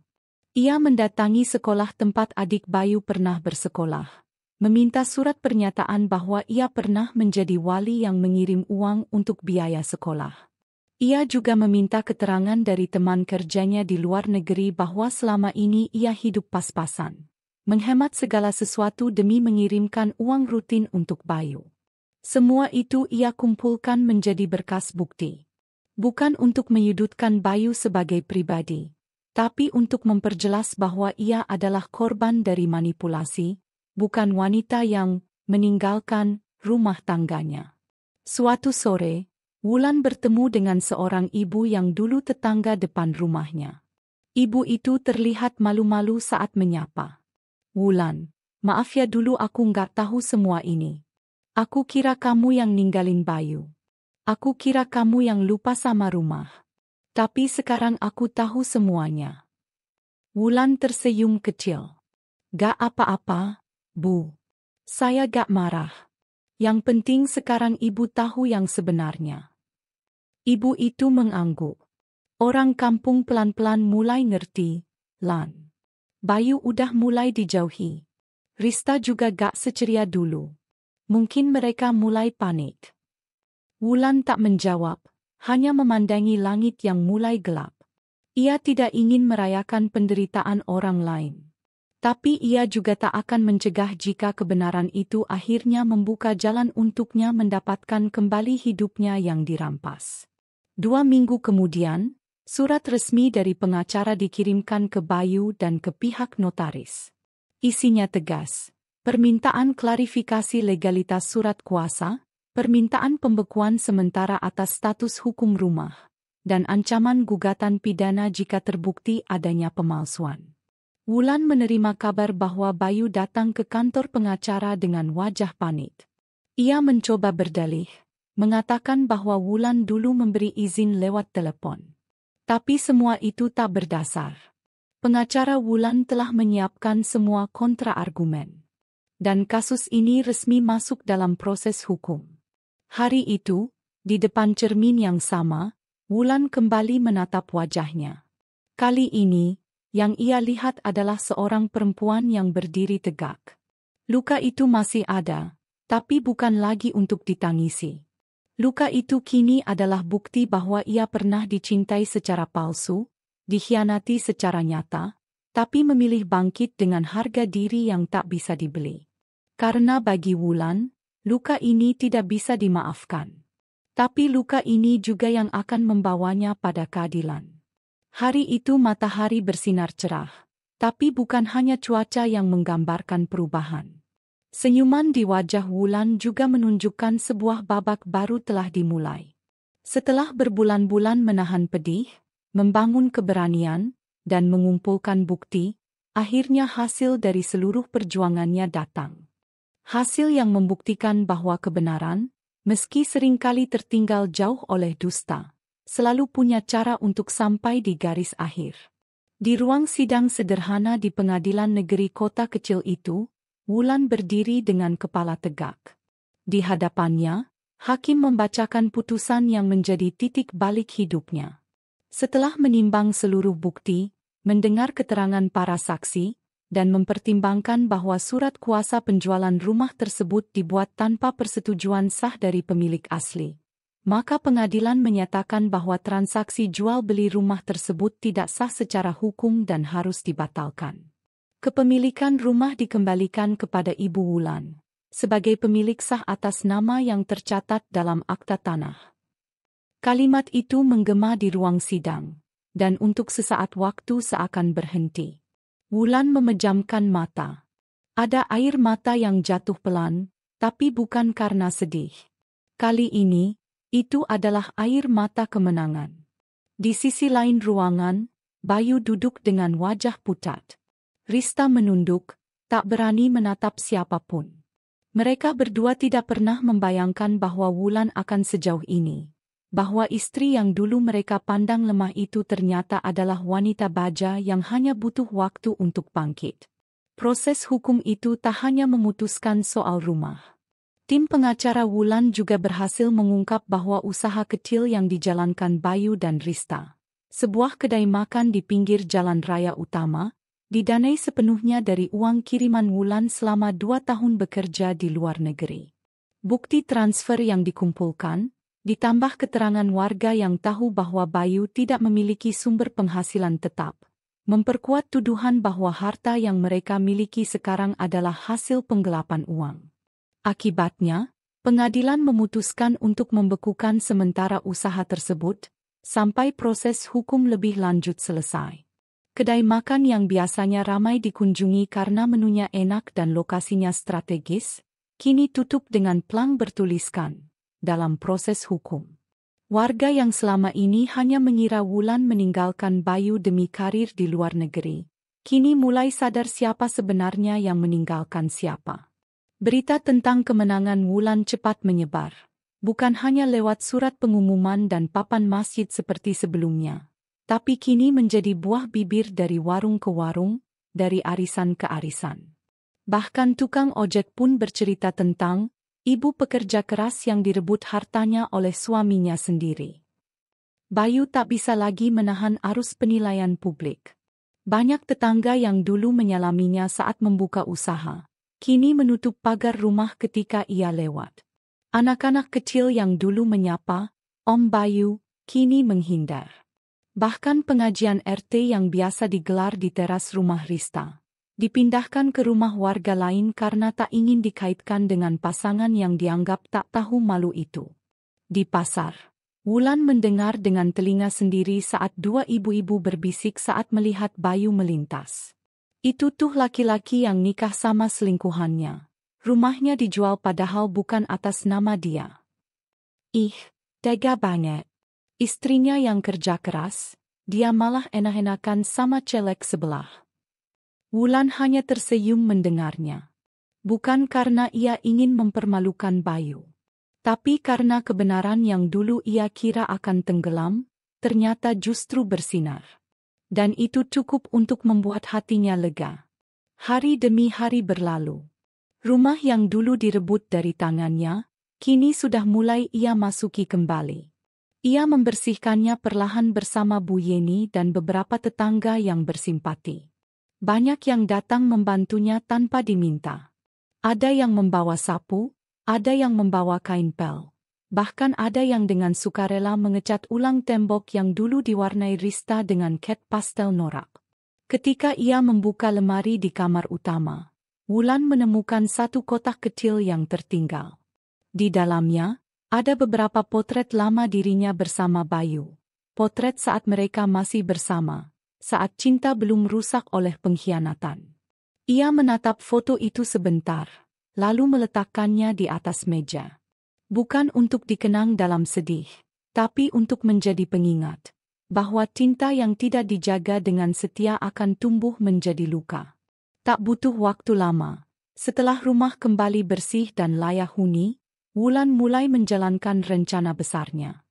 Ia mendatangi sekolah tempat adik Bayu pernah bersekolah, meminta surat pernyataan bahwa ia pernah menjadi wali yang mengirim uang untuk biaya sekolah. Ia juga meminta keterangan dari teman kerjanya di luar negeri bahwa selama ini ia hidup pas-pasan, menghemat segala sesuatu demi mengirimkan uang rutin untuk Bayu. Semua itu ia kumpulkan menjadi berkas bukti. Bukan untuk menyudutkan Bayu sebagai pribadi, tapi untuk memperjelas bahwa ia adalah korban dari manipulasi, bukan wanita yang meninggalkan rumah tangganya. Suatu sore, Wulan bertemu dengan seorang ibu yang dulu tetangga depan rumahnya. Ibu itu terlihat malu-malu saat menyapa. Wulan, maaf ya dulu aku nggak tahu semua ini. Aku kira kamu yang ninggalin Bayu. Aku kira kamu yang lupa sama rumah. Tapi sekarang aku tahu semuanya. Wulan tersenyum kecil. Gak apa-apa, Bu. Saya gak marah. Yang penting sekarang ibu tahu yang sebenarnya. Ibu itu mengangguk. Orang kampung pelan-pelan mulai ngerti, Lan. Bayu udah mulai dijauhi. Rista juga gak seceria dulu. Mungkin mereka mulai panik. Wulan tak menjawab, hanya memandangi langit yang mulai gelap. Ia tidak ingin merayakan penderitaan orang lain. Tapi ia juga tak akan mencegah jika kebenaran itu akhirnya membuka jalan untuknya mendapatkan kembali hidupnya yang dirampas. 2 minggu kemudian, surat resmi dari pengacara dikirimkan ke Bayu dan ke pihak notaris. Isinya tegas, permintaan klarifikasi legalitas surat kuasa, permintaan pembekuan sementara atas status hukum rumah, dan ancaman gugatan pidana jika terbukti adanya pemalsuan. Wulan menerima kabar bahwa Bayu datang ke kantor pengacara dengan wajah panik. Ia mencoba berdalih, mengatakan bahwa Wulan dulu memberi izin lewat telepon. Tapi semua itu tak berdasar. Pengacara Wulan telah menyiapkan semua kontra-argumen. Dan kasus ini resmi masuk dalam proses hukum. Hari itu, di depan cermin yang sama, Wulan kembali menatap wajahnya. Kali ini, yang ia lihat adalah seorang perempuan yang berdiri tegak. Luka itu masih ada, tapi bukan lagi untuk ditangisi. Luka itu kini adalah bukti bahwa ia pernah dicintai secara palsu, dikhianati secara nyata, tapi memilih bangkit dengan harga diri yang tak bisa dibeli. Karena bagi Wulan, luka ini tidak bisa dimaafkan. Tapi luka ini juga yang akan membawanya pada keadilan. Hari itu matahari bersinar cerah, tapi bukan hanya cuaca yang menggambarkan perubahan. Senyuman di wajah Wulan juga menunjukkan sebuah babak baru telah dimulai. Setelah berbulan-bulan menahan pedih, membangun keberanian, dan mengumpulkan bukti, akhirnya hasil dari seluruh perjuangannya datang. Hasil yang membuktikan bahwa kebenaran, meski seringkali tertinggal jauh oleh dusta, selalu punya cara untuk sampai di garis akhir. Di ruang sidang sederhana di pengadilan negeri kota kecil itu, Wulan berdiri dengan kepala tegak. Di hadapannya, hakim membacakan putusan yang menjadi titik balik hidupnya. Setelah menimbang seluruh bukti, mendengar keterangan para saksi, dan mempertimbangkan bahwa surat kuasa penjualan rumah tersebut dibuat tanpa persetujuan sah dari pemilik asli, maka pengadilan menyatakan bahwa transaksi jual-beli rumah tersebut tidak sah secara hukum dan harus dibatalkan. Kepemilikan rumah dikembalikan kepada Ibu Wulan, sebagai pemilik sah atas nama yang tercatat dalam akta tanah. Kalimat itu menggema di ruang sidang, dan untuk sesaat waktu seakan berhenti. Wulan memejamkan mata. Ada air mata yang jatuh pelan, tapi bukan karena sedih. Kali ini, itu adalah air mata kemenangan. Di sisi lain ruangan, Bayu duduk dengan wajah pucat. Rista menunduk, tak berani menatap siapapun. Mereka berdua tidak pernah membayangkan bahwa Wulan akan sejauh ini. Bahwa istri yang dulu mereka pandang lemah itu ternyata adalah wanita baja yang hanya butuh waktu untuk bangkit. Proses hukum itu tak hanya memutuskan soal rumah. Tim pengacara Wulan juga berhasil mengungkap bahwa usaha kecil yang dijalankan Bayu dan Rista, sebuah kedai makan di pinggir jalan raya utama, didanai sepenuhnya dari uang kiriman Wulan selama 2 tahun bekerja di luar negeri. Bukti transfer yang dikumpulkan, ditambah keterangan warga yang tahu bahwa Bayu tidak memiliki sumber penghasilan tetap, memperkuat tuduhan bahwa harta yang mereka miliki sekarang adalah hasil penggelapan uang. Akibatnya, pengadilan memutuskan untuk membekukan sementara usaha tersebut, sampai proses hukum lebih lanjut selesai. Kedai makan yang biasanya ramai dikunjungi karena menunya enak dan lokasinya strategis, kini tutup dengan plang bertuliskan, dalam proses hukum. Warga yang selama ini hanya mengira Wulan meninggalkan Bayu demi karir di luar negeri, kini mulai sadar siapa sebenarnya yang meninggalkan siapa. Berita tentang kemenangan Wulan cepat menyebar, bukan hanya lewat surat pengumuman dan papan masjid seperti sebelumnya, tapi kini menjadi buah bibir dari warung ke warung, dari arisan ke arisan. Bahkan tukang ojek pun bercerita tentang ibu pekerja keras yang direbut hartanya oleh suaminya sendiri. Bayu tak bisa lagi menahan arus penilaian publik. Banyak tetangga yang dulu menyalaminya saat membuka usaha, kini menutup pagar rumah ketika ia lewat. Anak-anak kecil yang dulu menyapa, Om Bayu, kini menghindar. Bahkan pengajian RT yang biasa digelar di teras rumah Rista, dipindahkan ke rumah warga lain karena tak ingin dikaitkan dengan pasangan yang dianggap tak tahu malu itu. Di pasar, Wulan mendengar dengan telinga sendiri saat 2 ibu-ibu berbisik saat melihat Bayu melintas. Itu tuh laki-laki yang nikah sama selingkuhannya. Rumahnya dijual padahal bukan atas nama dia. Ih, tega banget. Istrinya yang kerja keras, dia malah enak-enakan sama celek sebelah. Wulan hanya tersenyum mendengarnya. Bukan karena ia ingin mempermalukan Bayu, tapi karena kebenaran yang dulu ia kira akan tenggelam, ternyata justru bersinar. Dan itu cukup untuk membuat hatinya lega. Hari demi hari berlalu. Rumah yang dulu direbut dari tangannya, kini sudah mulai ia masuki kembali. Ia membersihkannya perlahan bersama Bu Yeni dan beberapa tetangga yang bersimpati. Banyak yang datang membantunya tanpa diminta. Ada yang membawa sapu, ada yang membawa kain pel. Bahkan ada yang dengan sukarela mengecat ulang tembok yang dulu diwarnai Rista dengan cat pastel norak. Ketika ia membuka lemari di kamar utama, Wulan menemukan satu kotak kecil yang tertinggal. Di dalamnya, ada beberapa potret lama dirinya bersama Bayu. Potret saat mereka masih bersama, saat cinta belum rusak oleh pengkhianatan. Ia menatap foto itu sebentar, lalu meletakkannya di atas meja. Bukan untuk dikenang dalam sedih, tapi untuk menjadi pengingat bahwa cinta yang tidak dijaga dengan setia akan tumbuh menjadi luka. Tak butuh waktu lama, setelah rumah kembali bersih dan layak huni, Wulan mulai menjalankan rencana besarnya.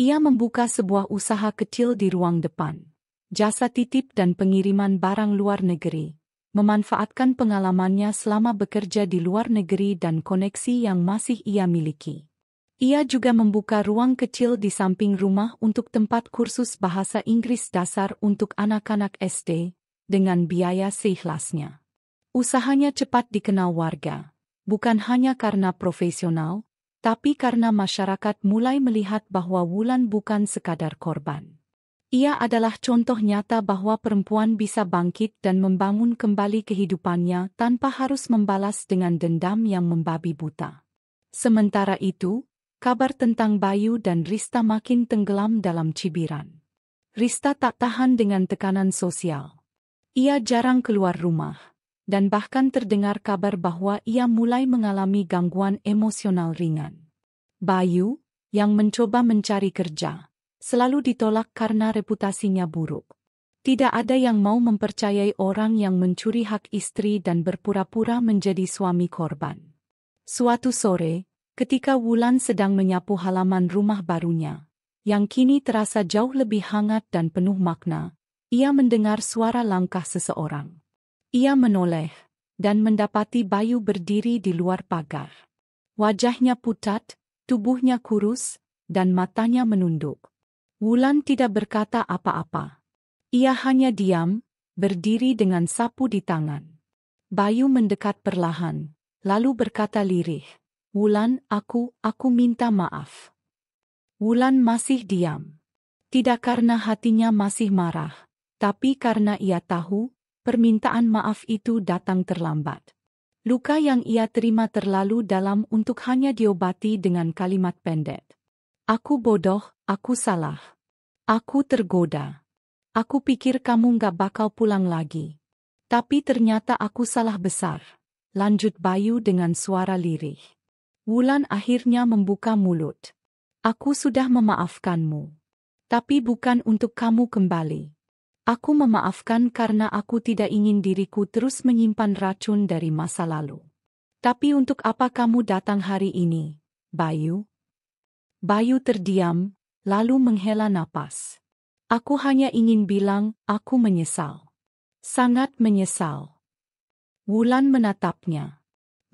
Ia membuka sebuah usaha kecil di ruang depan, jasa titip dan pengiriman barang luar negeri, memanfaatkan pengalamannya selama bekerja di luar negeri dan koneksi yang masih ia miliki. Ia juga membuka ruang kecil di samping rumah untuk tempat kursus bahasa Inggris dasar untuk anak-anak SD, dengan biaya seikhlasnya. Usahanya cepat dikenal warga, bukan hanya karena profesional, tapi karena masyarakat mulai melihat bahwa Wulan bukan sekadar korban. Ia adalah contoh nyata bahwa perempuan bisa bangkit dan membangun kembali kehidupannya tanpa harus membalas dengan dendam yang membabi buta. Sementara itu, kabar tentang Bayu dan Rista makin tenggelam dalam cibiran. Rista tak tahan dengan tekanan sosial. Ia jarang keluar rumah, dan bahkan terdengar kabar bahwa ia mulai mengalami gangguan emosional ringan. Bayu, yang mencoba mencari kerja, selalu ditolak karena reputasinya buruk. Tidak ada yang mau mempercayai orang yang mencuri hak istri dan berpura-pura menjadi suami korban. Suatu sore, ketika Wulan sedang menyapu halaman rumah barunya, yang kini terasa jauh lebih hangat dan penuh makna, ia mendengar suara langkah seseorang. Ia menoleh, dan mendapati Bayu berdiri di luar pagar. Wajahnya pucat, tubuhnya kurus, dan matanya menunduk. Wulan tidak berkata apa-apa. Ia hanya diam, berdiri dengan sapu di tangan. Bayu mendekat perlahan, lalu berkata lirih, "Wulan, aku minta maaf." Wulan masih diam. Tidak karena hatinya masih marah, tapi karena ia tahu, permintaan maaf itu datang terlambat. Luka yang ia terima terlalu dalam untuk hanya diobati dengan kalimat pendek. "Aku bodoh, aku salah. Aku tergoda. Aku pikir kamu gak bakal pulang lagi. Tapi ternyata aku salah besar," lanjut Bayu dengan suara lirih. Wulan akhirnya membuka mulut. "Aku sudah memaafkanmu. Tapi bukan untuk kamu kembali. Aku memaafkan karena aku tidak ingin diriku terus menyimpan racun dari masa lalu. Tapi untuk apa kamu datang hari ini, Bayu?" Bayu terdiam, lalu menghela napas. "Aku hanya ingin bilang, aku menyesal. Sangat menyesal." Wulan menatapnya.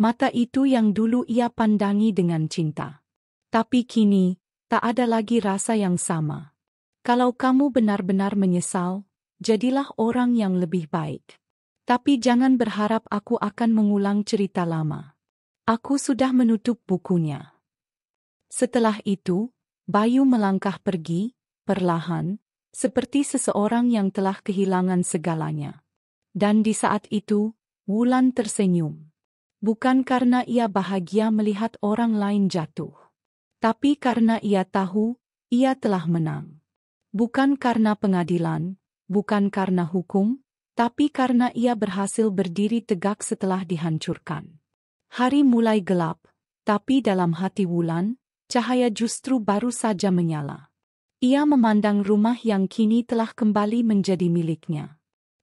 Mata itu yang dulu ia pandangi dengan cinta. Tapi kini, tak ada lagi rasa yang sama. "Kalau kamu benar-benar menyesal, jadilah orang yang lebih baik. Tapi jangan berharap aku akan mengulang cerita lama. Aku sudah menutup bukunya." Setelah itu, Bayu melangkah pergi, perlahan, seperti seseorang yang telah kehilangan segalanya. Dan di saat itu, Wulan tersenyum. Bukan karena ia bahagia melihat orang lain jatuh, tapi karena ia tahu, ia telah menang. Bukan karena pengadilan, bukan karena hukum, tapi karena ia berhasil berdiri tegak setelah dihancurkan. Hari mulai gelap, tapi dalam hati Wulan, cahaya justru baru saja menyala. Ia memandang rumah yang kini telah kembali menjadi miliknya.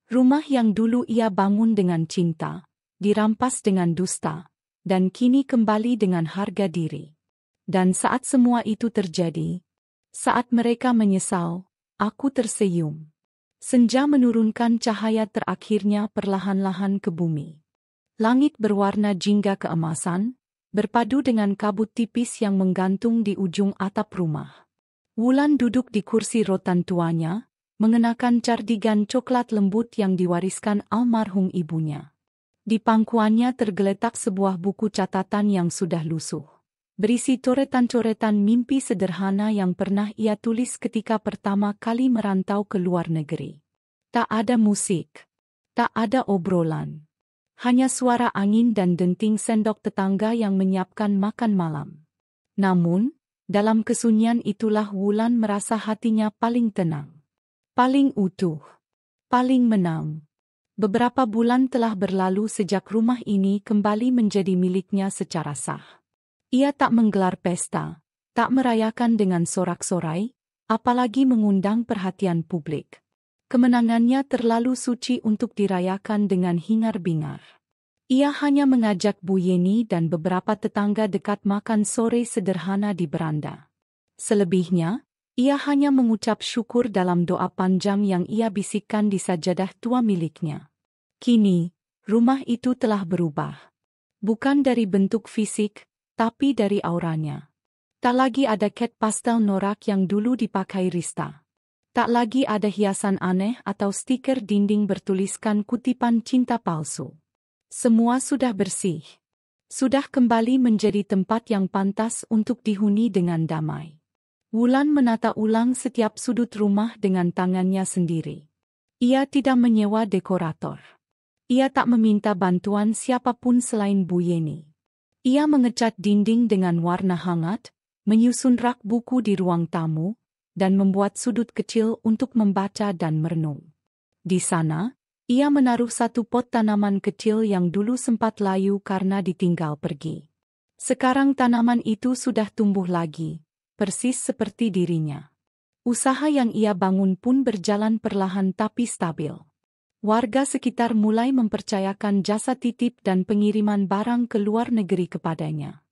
Rumah yang dulu ia bangun dengan cinta, dirampas dengan dusta, dan kini kembali dengan harga diri. Dan saat semua itu terjadi, saat mereka menyesal, aku tersenyum. Senja menurunkan cahaya terakhirnya perlahan-lahan ke bumi. Langit berwarna jingga keemasan, berpadu dengan kabut tipis yang menggantung di ujung atap rumah. Wulan duduk di kursi rotan tuanya, mengenakan cardigan coklat lembut yang diwariskan almarhum ibunya. Di pangkuannya tergeletak sebuah buku catatan yang sudah lusuh. berisi coretan-coretan mimpi sederhana yang pernah ia tulis ketika pertama kali merantau ke luar negeri. Tak ada musik, tak ada obrolan. Hanya suara angin dan denting sendok tetangga yang menyiapkan makan malam. Namun, dalam kesunyian itulah Wulan merasa hatinya paling tenang, paling utuh, paling menang. Beberapa bulan telah berlalu sejak rumah ini kembali menjadi miliknya secara sah. Ia tak menggelar pesta, tak merayakan dengan sorak-sorai, apalagi mengundang perhatian publik. Kemenangannya terlalu suci untuk dirayakan dengan hingar-bingar. Ia hanya mengajak Bu Yeni dan beberapa tetangga dekat makan sore sederhana di beranda. Selebihnya, ia hanya mengucap syukur dalam doa panjang yang ia bisikkan di sajadah tua miliknya. Kini, rumah itu telah berubah. Bukan dari bentuk fisik, tapi dari auranya. Tak lagi ada cat pastel norak yang dulu dipakai Rista. Tak lagi ada hiasan aneh atau stiker dinding bertuliskan kutipan cinta palsu. Semua sudah bersih. Sudah kembali menjadi tempat yang pantas untuk dihuni dengan damai. Wulan menata ulang setiap sudut rumah dengan tangannya sendiri. Ia tidak menyewa dekorator. Ia tak meminta bantuan siapapun selain Bu Yeni. Ia mengecat dinding dengan warna hangat, menyusun rak buku di ruang tamu, dan membuat sudut kecil untuk membaca dan merenung. Di sana, ia menaruh satu pot tanaman kecil yang dulu sempat layu karena ditinggal pergi. Sekarang tanaman itu sudah tumbuh lagi, persis seperti dirinya. Usaha yang ia bangun pun berjalan perlahan tapi stabil. Warga sekitar mulai mempercayakan jasa titip dan pengiriman barang ke luar negeri kepadanya.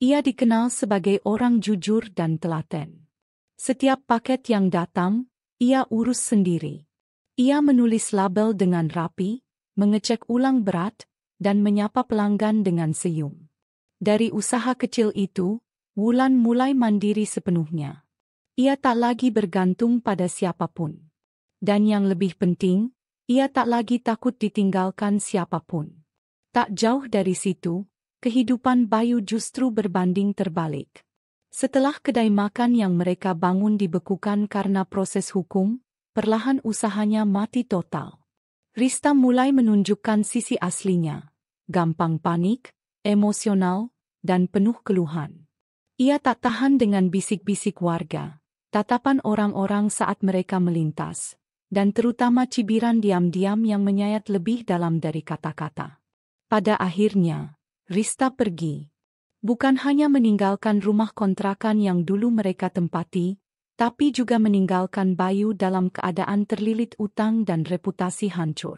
Ia dikenal sebagai orang jujur dan telaten. Setiap paket yang datang, ia urus sendiri. Ia menulis label dengan rapi, mengecek ulang berat, dan menyapa pelanggan dengan senyum. Dari usaha kecil itu, Wulan mulai mandiri sepenuhnya. Ia tak lagi bergantung pada siapapun. Dan yang lebih penting, ia tak lagi takut ditinggalkan siapapun. Tak jauh dari situ, kehidupan Bayu justru berbanding terbalik. Setelah kedai makan yang mereka bangun dibekukan karena proses hukum, perlahan usahanya mati total. Rista mulai menunjukkan sisi aslinya, gampang panik, emosional, dan penuh keluhan. Ia tak tahan dengan bisik-bisik warga, tatapan orang-orang saat mereka melintas, dan terutama cibiran diam-diam yang menyayat lebih dalam dari kata-kata. Pada akhirnya, Rista pergi. Bukan hanya meninggalkan rumah kontrakan yang dulu mereka tempati, tapi juga meninggalkan Bayu dalam keadaan terlilit utang dan reputasi hancur.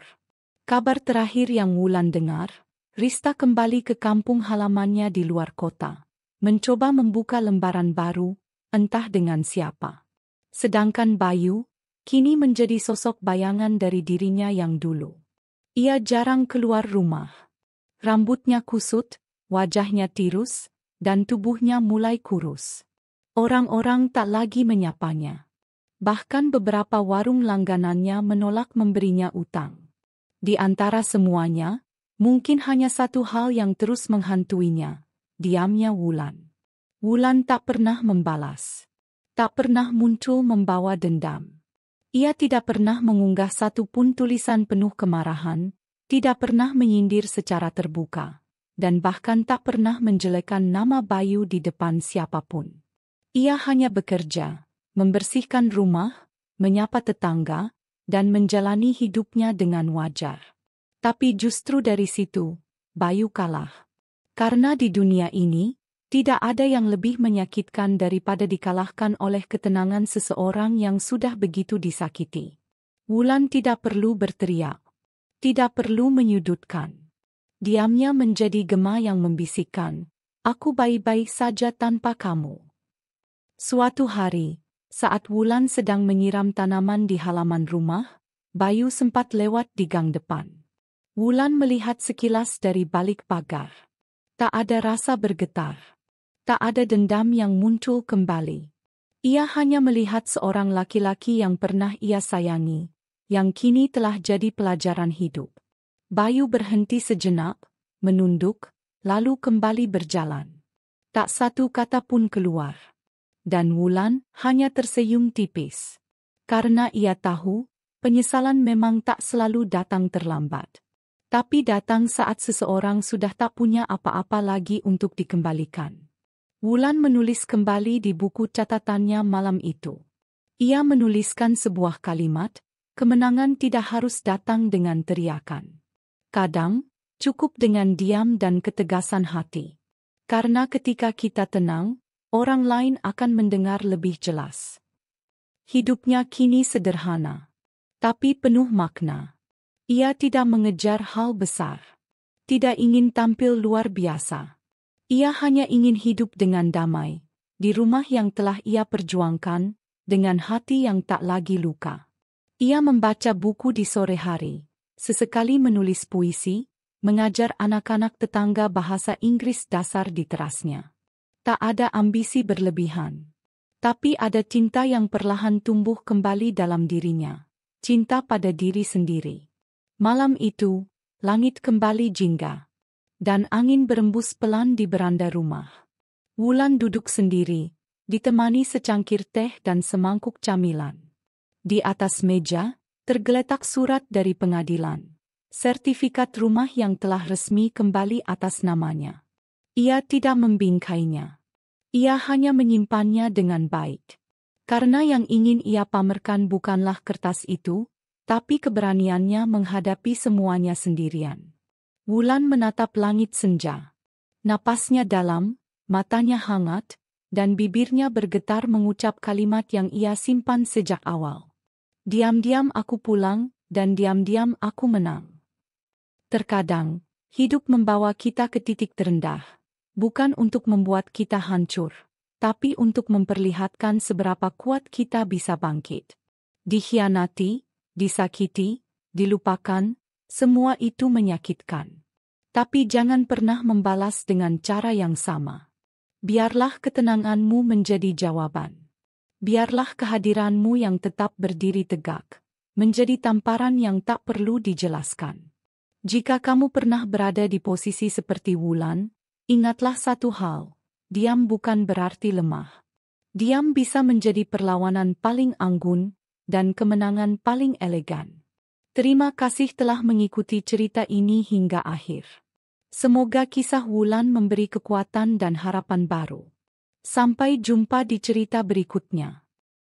Kabar terakhir yang Wulan dengar, Rista kembali ke kampung halamannya di luar kota, mencoba membuka lembaran baru, entah dengan siapa. Sedangkan Bayu, kini menjadi sosok bayangan dari dirinya yang dulu. Ia jarang keluar rumah. Rambutnya kusut, wajahnya tirus, dan tubuhnya mulai kurus. Orang-orang tak lagi menyapanya. Bahkan beberapa warung langganannya menolak memberinya utang. Di antara semuanya, mungkin hanya satu hal yang terus menghantuinya, diamnya Wulan. Wulan tak pernah membalas. Tak pernah muncul membawa dendam. Ia tidak pernah mengunggah satu pun tulisan penuh kemarahan, tidak pernah menyindir secara terbuka, dan bahkan tak pernah menjelekkan nama Bayu di depan siapapun. Ia hanya bekerja, membersihkan rumah, menyapa tetangga, dan menjalani hidupnya dengan wajar. Tapi justru dari situ, Bayu kalah. Karena di dunia ini, tidak ada yang lebih menyakitkan daripada dikalahkan oleh ketenangan seseorang yang sudah begitu disakiti. Wulan tidak perlu berteriak. Tidak perlu menyudutkan. Diamnya menjadi gema yang membisikkan, "Aku baik-baik saja tanpa kamu." Suatu hari, saat Wulan sedang menyiram tanaman di halaman rumah, Bayu sempat lewat di gang depan. Wulan melihat sekilas dari balik pagar. Tak ada rasa bergetar. Tak ada dendam yang muncul kembali. Ia hanya melihat seorang laki-laki yang pernah ia sayangi, yang kini telah jadi pelajaran hidup. Bayu berhenti sejenak, menunduk, lalu kembali berjalan. Tak satu kata pun keluar. Dan Wulan hanya tersenyum tipis. Karena ia tahu, penyesalan memang tak selalu datang terlambat. Tapi datang saat seseorang sudah tak punya apa-apa lagi untuk dikembalikan. Wulan menulis kembali di buku catatannya malam itu. Ia menuliskan sebuah kalimat, kemenangan tidak harus datang dengan teriakan. Kadang, cukup dengan diam dan ketegasan hati. Karena ketika kita tenang, orang lain akan mendengar lebih jelas. Hidupnya kini sederhana, tapi penuh makna. Ia tidak mengejar hal besar. Tidak ingin tampil luar biasa. Ia hanya ingin hidup dengan damai, di rumah yang telah ia perjuangkan, dengan hati yang tak lagi luka. Ia membaca buku di sore hari, sesekali menulis puisi, mengajar anak-anak tetangga bahasa Inggris dasar di terasnya. Tak ada ambisi berlebihan. Tapi ada cinta yang perlahan tumbuh kembali dalam dirinya. Cinta pada diri sendiri. Malam itu, langit kembali jingga. Dan angin berembus pelan di beranda rumah. Wulan duduk sendiri, ditemani secangkir teh dan semangkuk camilan. Di atas meja, tergeletak surat dari pengadilan. Sertifikat rumah yang telah resmi kembali atas namanya. Ia tidak membingkainya. Ia hanya menyimpannya dengan baik. Karena yang ingin ia pamerkan bukanlah kertas itu, tapi keberaniannya menghadapi semuanya sendirian. Wulan menatap langit senja. Napasnya dalam, matanya hangat, dan bibirnya bergetar mengucap kalimat yang ia simpan sejak awal. Diam-diam aku pulang, dan diam-diam aku menang. Terkadang, hidup membawa kita ke titik terendah, bukan untuk membuat kita hancur, tapi untuk memperlihatkan seberapa kuat kita bisa bangkit. Dikhianati, disakiti, dilupakan, semua itu menyakitkan. Tapi jangan pernah membalas dengan cara yang sama. Biarlah ketenanganmu menjadi jawaban. Biarlah kehadiranmu yang tetap berdiri tegak, menjadi tamparan yang tak perlu dijelaskan. Jika kamu pernah berada di posisi seperti Wulan, ingatlah satu hal, diam bukan berarti lemah. Diam bisa menjadi perlawanan paling anggun, dan kemenangan paling elegan. Terima kasih telah mengikuti cerita ini hingga akhir. Semoga kisah Wulan memberi kekuatan dan harapan baru. Sampai jumpa di cerita berikutnya.